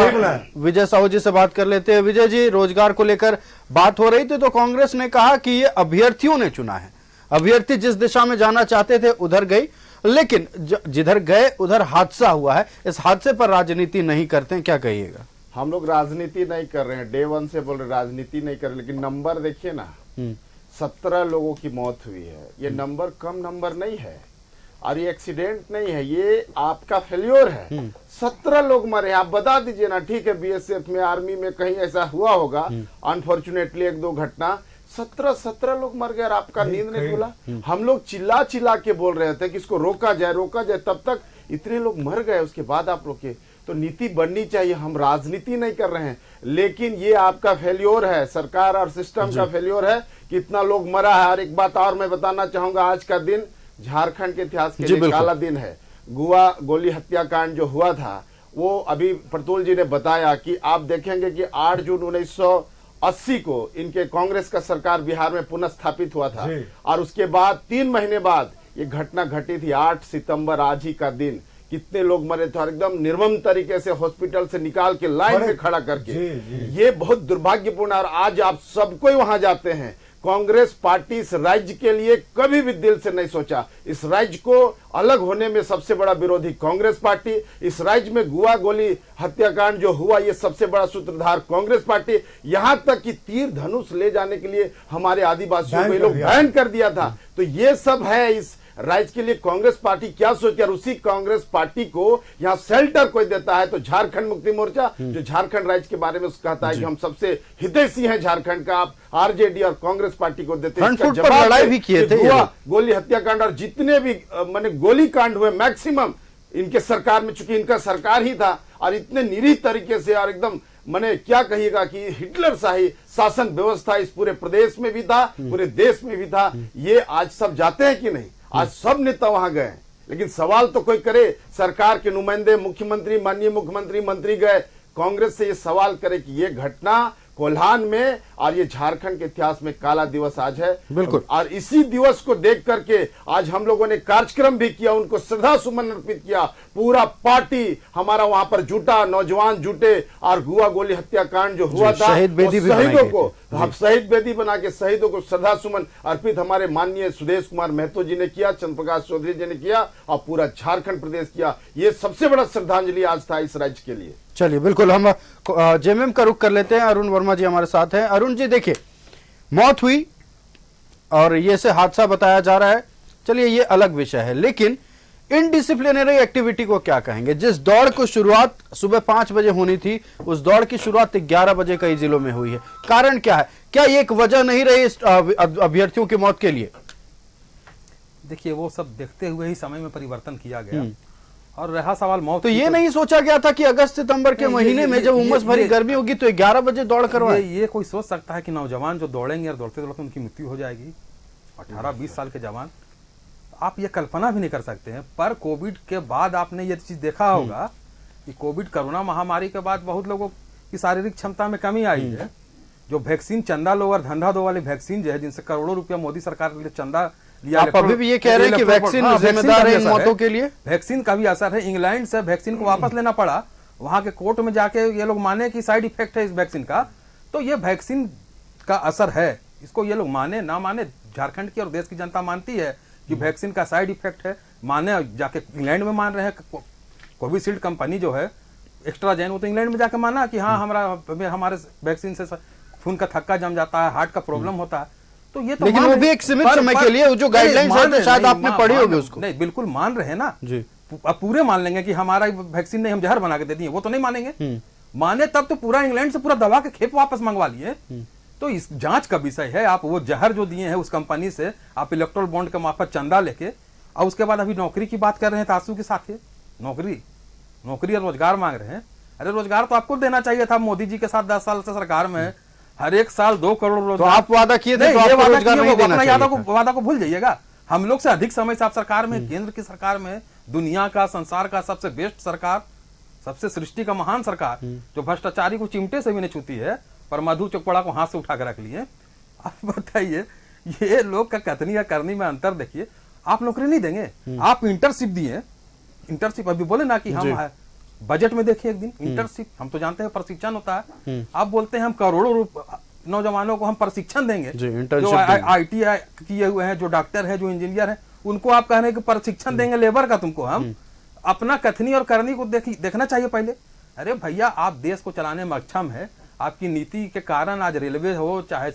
विजय साहू जी से बात कर लेते हैं। विजय जी, रोजगार को लेकर बात हो रही थी तो कांग्रेस ने कहा कि ये अभ्यर्थियों ने चुना है, अभ्यर्थी जिस दिशा में जाना चाहते थे उधर गई, लेकिन जिधर गए उधर हादसा हुआ है। इस हादसे पर राजनीति नहीं करते हैं, क्या कहिएगा? हम लोग राजनीति नहीं कर रहे हैं, डे 1 से बोल रहे राजनीति नहीं कर रहे, लेकिन नंबर देखिए ना, 17 लोगों की मौत हुई है। ये नंबर कम नंबर नहीं है और ये एक्सीडेंट नहीं है, ये आपका फेल्योर है। 17 लोग मरे, आप बता दीजिए ना। ठीक है, बीएसएफ में, आर्मी में कहीं ऐसा हुआ होगा, अनफॉर्चुनेटली 1-2 घटना, 17 लोग मर गए और आपका नींद नहीं खुला। हम लोग चिल्ला चिल्ला के बोल रहे थे कि इसको रोका जाए, तब तक इतने लोग मर गए, उसके बाद आप रोके। तो नीति बननी चाहिए, हम राजनीति नहीं कर रहे हैं, लेकिन ये आपका फेल्योर है, सरकार और सिस्टम का फेल्योर है कि इतना लोग मरा है। और एक बात और मैं बताना चाहूंगा, आज का दिन झारखंड के इतिहास के लिए काला दिन है। गुआ गोली हत्याकांड जो हुआ था, वो अभी प्रतुल जी ने बताया कि आप देखेंगे कि 8 जून 1980 को इनके कांग्रेस का सरकार बिहार में पुनः स्थापित हुआ था, और उसके बाद 3 महीने बाद ये घटना घटी थी। 8 सितंबर, आज ही का दिन, कितने लोग मरे थे और एकदम निर्मम तरीके से हॉस्पिटल से निकाल के लाइन में खड़ा करके। ये बहुत दुर्भाग्यपूर्ण है। और आज आप सबको वहां जाते हैं, कांग्रेस पार्टी इस राज्य के लिए कभी भी दिल से नहीं सोचा। इस राज्य को अलग होने में सबसे बड़ा विरोधी कांग्रेस पार्टी, इस राज्य में गुआ गोली हत्याकांड जो हुआ ये सबसे बड़ा सूत्रधार कांग्रेस पार्टी। यहां तक कि तीर धनुष ले जाने के लिए हमारे आदिवासियों को लोग बैन कर दिया था। तो ये सब है इस राज्य के लिए कांग्रेस पार्टी क्या सोचती है। और उसी कांग्रेस पार्टी को यहाँ शेल्टर कोई देता है तो झारखंड मुक्ति मोर्चा, जो झारखंड राज्य के बारे में कहता है कि हम सबसे हितैषी हैं झारखंड का, आप आरजेडी और कांग्रेस पार्टी को देते हैं। लड़ाई भी किए थे, गोली हत्याकांड और जितने भी माने गोली कांड हुए मैक्सिमम इनके सरकार में, चूंकि इनका सरकार ही था, और इतने निरीह तरीके से और एकदम मैंने क्या कहिएगा कि हिटलर शाही शासन व्यवस्था इस पूरे प्रदेश में भी था, पूरे देश में भी था। ये आज सब जाते हैं कि नहीं? आज सब नेता वहां गए, लेकिन सवाल तो कोई करे, सरकार के नुमाइंदे, मुख्यमंत्री, माननीय मुख्यमंत्री, मंत्री गए, कांग्रेस से ये सवाल करे कि ये घटना कोल्हान में और ये झारखंड के इतिहास में काला दिवस आज है। बिल्कुल। और इसी दिवस को देख करके आज हम लोगों ने कार्यक्रम भी किया, उनको श्रद्धा सुमन अर्पित किया। पूरा पार्टी हमारा वहां पर जुटा, नौजवान जुटे, और गुआ गोली हत्याकांड जो हुआ था, शहीदों को हम शहीद बेदी बना के शहीदों को श्रद्धा सुमन अर्पित हमारे माननीय सुदेश कुमार महतो जी ने किया, चंद्र प्रकाश चौधरी जी ने किया, और पूरा झारखंड प्रदेश किया। ये सबसे बड़ा श्रद्धांजलि आज था इस राज्य के लिए। चलिए बिल्कुल, हम जेएमएम का रुख कर लेते हैं। अरुण वर्मा जी हमारे साथ हैं। अरुण जी, देखिए मौत हुई और ये से हादसा बताया जा रहा है, चलिए ये अलग विषय है, लेकिन इनडिसिप्लिनरी एक्टिविटी को क्या कहेंगे? जिस दौड़ को शुरुआत सुबह 5 बजे होनी थी, उस दौड़ की शुरुआत 11 बजे कई जिलों में हुई है। कारण क्या है? क्या ये एक वजह नहीं रही इस अभ्यर्थियों की मौत के लिए? देखिए, वो सब देखते हुए ही समय में परिवर्तन किया गया। और रहा सवाल मौत, तो ये नहीं सोचा गया था कि अगस्त सितंबर के महीने में जब उमस भरी गर्मी होगी तो 11 बजे दौड़ करवाएं? ये कोई सोच सकता है कि नौजवान जो दौड़ेंगे और दौड़ते दौड़ते उनकी मृत्यु हो जाएगी? 18-20 साल के जवान, आप ये कल्पना भी नहीं कर सकते हैं। पर कोविड के बाद आपने ये चीज देखा होगा कि कोविड कोरोना महामारी के बाद बहुत लोगों की शारीरिक क्षमता में कमी आई है। जो वैक्सीन चंदा लो और धंधा दो वाली वैक्सीन जो है, जिनसे करोड़ों रुपया मोदी सरकार के लिए चंदा, आप अभी भी ये कह रहे हैं कि वैक्सीन जिम्मेदार है मौतों के लिए? वैक्सीन का भी असर है। इंग्लैंड से वैक्सीन को वापस लेना पड़ा, वहां के कोर्ट में जाके ये लोग माने कि साइड इफेक्ट है इस वैक्सीन का। तो ये वैक्सीन का असर है, इसको ये लोग माने ना माने, झारखंड की और देश की जनता मानती है कि वैक्सीन का साइड इफेक्ट है। माने जाके इंग्लैंड में मान रहे हैं, कोविशील्ड कंपनी जो है एक्स्ट्राजेन, वो तो इंग्लैंड में जाके माना कि हाँ हमारे वैक्सीन से खून का थक्का जम जाता है, हार्ट का प्रॉब्लम होता है। तो ये तो लेकिन वो भी एक सीमित समय के लिए, जो गाइडलाइंस है तो शायद आपने पढ़ी होगी उसको। नहीं, बिल्कुल मान रहे हैं ना जी। अब पूरे मान लेंगे कि हमारा वैक्सीन नहीं, हम जहर बना के दे दिए, वो तो नहीं मानेंगे। माने तब तो पूरा इंग्लैंड से पूरा दवा के खेप वापस मंगवा लिए। तो इस जांच का विषय है। आप वो जहर जो दिए हैं उस कंपनी से, आप इलेक्ट्रोल बॉन्ड के मार्फत चंदा लेके, और उसके बाद अभी नौकरी की बात कर रहे हैं तासु के साथ। नौकरी और रोजगार मांग रहे हैं। अरे रोजगार तो आपको देना चाहिए था। मोदी जी के साथ 10 साल से सरकार में है, हर एक साल 2 करोड़ रोजगार। तो आप वादा किए थे, तो आपको रोजगार नहीं देना चाहिए। वादा को भूल जाइएगा। हम लोग से अधिक समय से आप सरकार में, केंद्र की सरकार में, दुनिया का, संसार का सबसे बेस्ट सरकार, सबसे सृष्टि का महान सरकार, जो भ्रष्टाचारी को चिमटे से भी नहीं छूती है, पर मधु चौकड़ा को हाथ से उठा कर रख लिए। आप बताइए, ये लोग का कथनी या करनी में अंतर देखिए। आप नौकरी नहीं देंगे, आप इंटर्नशिप दिए। इंटर्नशिप अभी बोले ना कि हम बजट में देखे एक दिन इंटर्नशिप, हम तो जानते हैं प्रशिक्षण होता है। आप बोलते हैं हम करोड़ों नौजवानों को हम प्रशिक्षण देंगे, जो ITI किए हुए हैं, जो डॉक्टर है, जो इंजीनियर है, उनको आप कह रहे हैं कि प्रशिक्षण देंगे लेबर का तुमको। हम अपना कथनी और करनी को देखना चाहिए पहले। अरे भैया, आप देश को चलाने में अक्षम है। आपकी नीति के कारण आज रेलवे हो, चाहे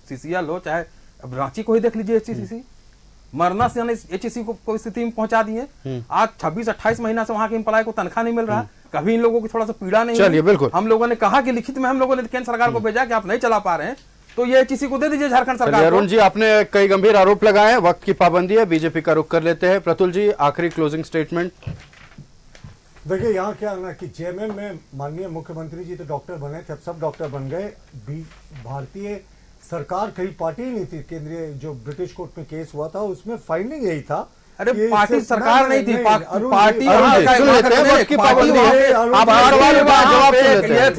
CCL हो, चाहे रांची को ही देख लीजिए, HCC मरना से HCC को स्थिति में पहुंचा दिए। आज 26-28 महीना से वहां के एम्प्लॉय को तनख्वाह नहीं मिल रहा। कभी इन लोगों की थोड़ा सा पीड़ा नहीं। चलिए, बिल्कुल। हम लोगों ने कहा कि लिखित में हम लोगों ने केंद्र सरकार को भेजा कि आप नहीं चला पा रहे हैं, तो ये HCC को दे दीजिए झारखंड सरकार। अरुण जी, आपने कई गंभीर आरोप लगाए हैं, वक्त की पाबंदी है, बीजेपी का रुख कर लेते हैं। प्रतुल जी, आखिरी क्लोजिंग स्टेटमेंट। देखिए, यहाँ क्या है ना कि JMM में माननीय मुख्यमंत्री जी तो डॉक्टर बने थे, अब सब डॉक्टर बन गए। भारतीय सरकार कहीं पार्टी नहीं थी। केंद्रीय जो ब्रिटिश कोर्ट में केस हुआ था उसमें फाइंडिंग यही था। अरे पार्टी सरकार नहीं थी, पार्टी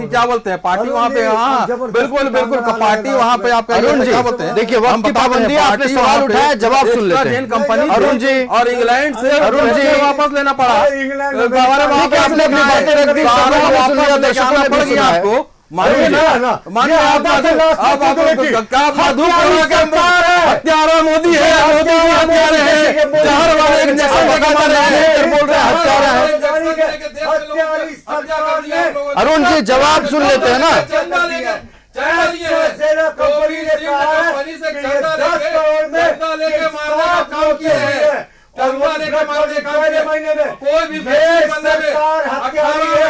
क्या बोलते हैं, पार्टी वहाँ पे। हाँ, बिल्कुल बिल्कुल, पार्टी वहाँ पे। आप क्या बोलते हैं? देखिए, वक्त की पाबंदी, आपने सवाल उठाया, जवाब सुन लेते हैं। कंपनी अरुण जी, और इंग्लैंड से अरुण जी वापस लेना पड़ा। आपने अपनी बातें रख दी, आपको मानिए ना, मानिए हत्यारा मोदी है, मोदी हत्यारे हैं, जहर वाले इंजेक्शन लगातार बोल रहे हैं हत्यारा है। अरुण जी, जवाब सुन लेते हैं ना। कोई भी सरकार हत्यारी है,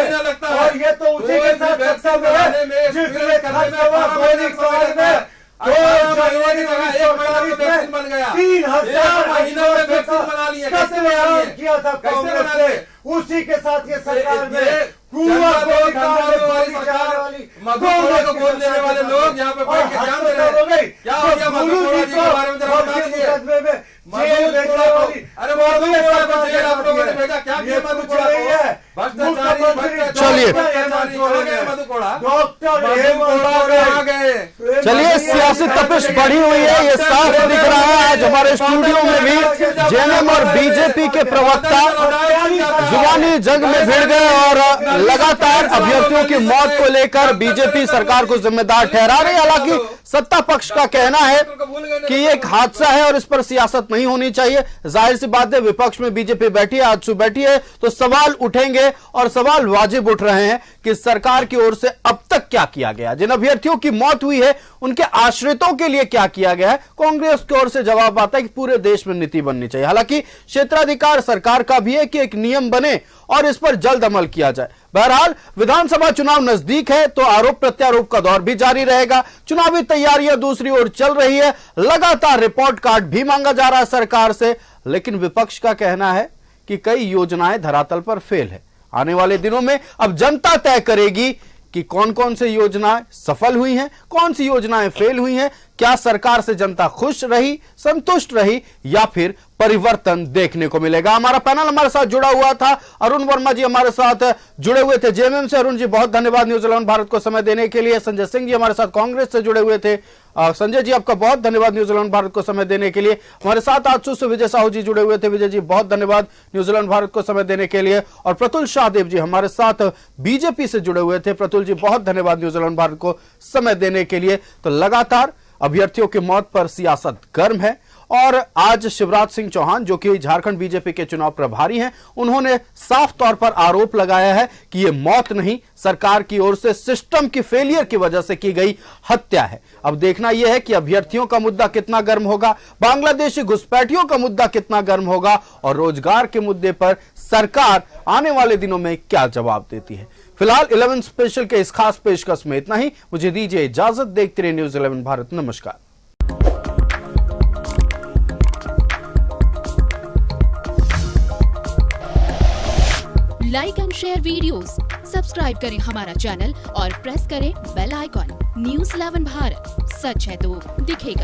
और ये तो उसी के साथ सक्षम है जिसने में 3,000 महीनों में वैक्सीन बना लिया। कैसे किया था कांग्रेस ने? उसी के साथ ये सरकार में मधुकोड़ा को गोद लेने वाले लोग यहाँ पे बैठ के जान दे रहे हैं। क्या हो गया मधुकोड़ा जी के बारे में जरा बता दीजिए। अरे मधुकोड़ा को जेल आप लोगों ने भेजा, क्या किया मधुकोड़ा को? चलिए, चलिए, सियासी तपिश बढ़ी हुई है, ये साफ दिख रहा है। आज हमारे स्टूडियो में भी JMM और बीजेपी के प्रवक्ता जुबानी जंग में भिड़ गए और लगातार अभ्यर्थियों की मौत को लेकर बीजेपी सरकार को जिम्मेदार ठहरा रही। हालांकि सत्ता पक्ष का कहना है कि ये एक हादसा है और इस पर सियासत नहीं होनी चाहिए। जाहिर सी बात है, विपक्ष में बीजेपी बैठी है, आजसू बैठी है, तो सवाल उठेंगे और सवाल वाजिब उठ रहे हैं कि सरकार की ओर से अब तक क्या किया गया, जिन अभ्यर्थियों की मौत हुई है उनके आश्रितों के लिए क्या किया गया है। कांग्रेस की ओर से जवाब आता है कि पूरे देश में नीति बननी चाहिए। हालांकि क्षेत्राधिकार सरकार का भी है कि एक नियम बने और इस पर जल्द अमल किया जाए। बहरहाल, विधानसभा चुनाव नजदीक है तो आरोप प्रत्यारोप का दौर भी जारी रहेगा। चुनावी तैयारियां दूसरी ओर चल रही है, लगातार रिपोर्ट कार्ड भी मांगा जा रहा है सरकार से। लेकिन विपक्ष का कहना है कि कई योजनाएं धरातल पर फेल है। आने वाले दिनों में अब जनता तय करेगी कि कौन कौन सी योजनाएं सफल हुई हैं, कौन सी योजनाएं फेल हुई हैं। क्या सरकार से जनता खुश रही, संतुष्ट रही, या फिर परिवर्तन देखने को मिलेगा। हमारा पैनल हमारे साथ जुड़ा हुआ था। अरुण वर्मा जी हमारे साथ जुड़े हुए थे JMM से। अरुण जी, बहुत धन्यवाद न्यूज 11 भारत को समय देने के लिए। संजय सिंह जी हमारे साथ कांग्रेस से जुड़े हुए थे। संजय जी, आपका बहुत धन्यवाद न्यूज 11 भारत को समय देने के लिए। हमारे साथ आजसू से विजय साहू जी जुड़े हुए थे। विजय जी, बहुत धन्यवाद न्यूज 11 भारत को समय देने के लिए। और प्रतुल शाहदेव जी हमारे साथ बीजेपी से जुड़े हुए थे। प्रतुल जी, बहुत धन्यवाद न्यूज 11 भारत को समय देने के लिए। तो लगातार अभ्यर्थियों की मौत पर सियासत गर्म है और आज शिवराज सिंह चौहान जो कि झारखंड बीजेपी के चुनाव प्रभारी हैं, उन्होंने साफ तौर पर आरोप लगाया है कि यह मौत नहीं, सरकार की ओर से सिस्टम की फेलियर की वजह से की गई हत्या है। अब देखना यह है कि अभ्यर्थियों का मुद्दा कितना गर्म होगा, बांग्लादेशी घुसपैठियों का मुद्दा कितना गर्म होगा और रोजगार के मुद्दे पर सरकार आने वाले दिनों में क्या जवाब देती है। फिलहाल 11 स्पेशल के इस खास पेशकश में इतना ही। मुझे दीजिए इजाजत। देखते रहिए न्यूज़ 11 भारत। नमस्कार। Like and share videos, subscribe करें हमारा चैनल और प्रेस करें बेल आइकॉन। न्यूज़ 11 भारत, सच है तो दिखेगा।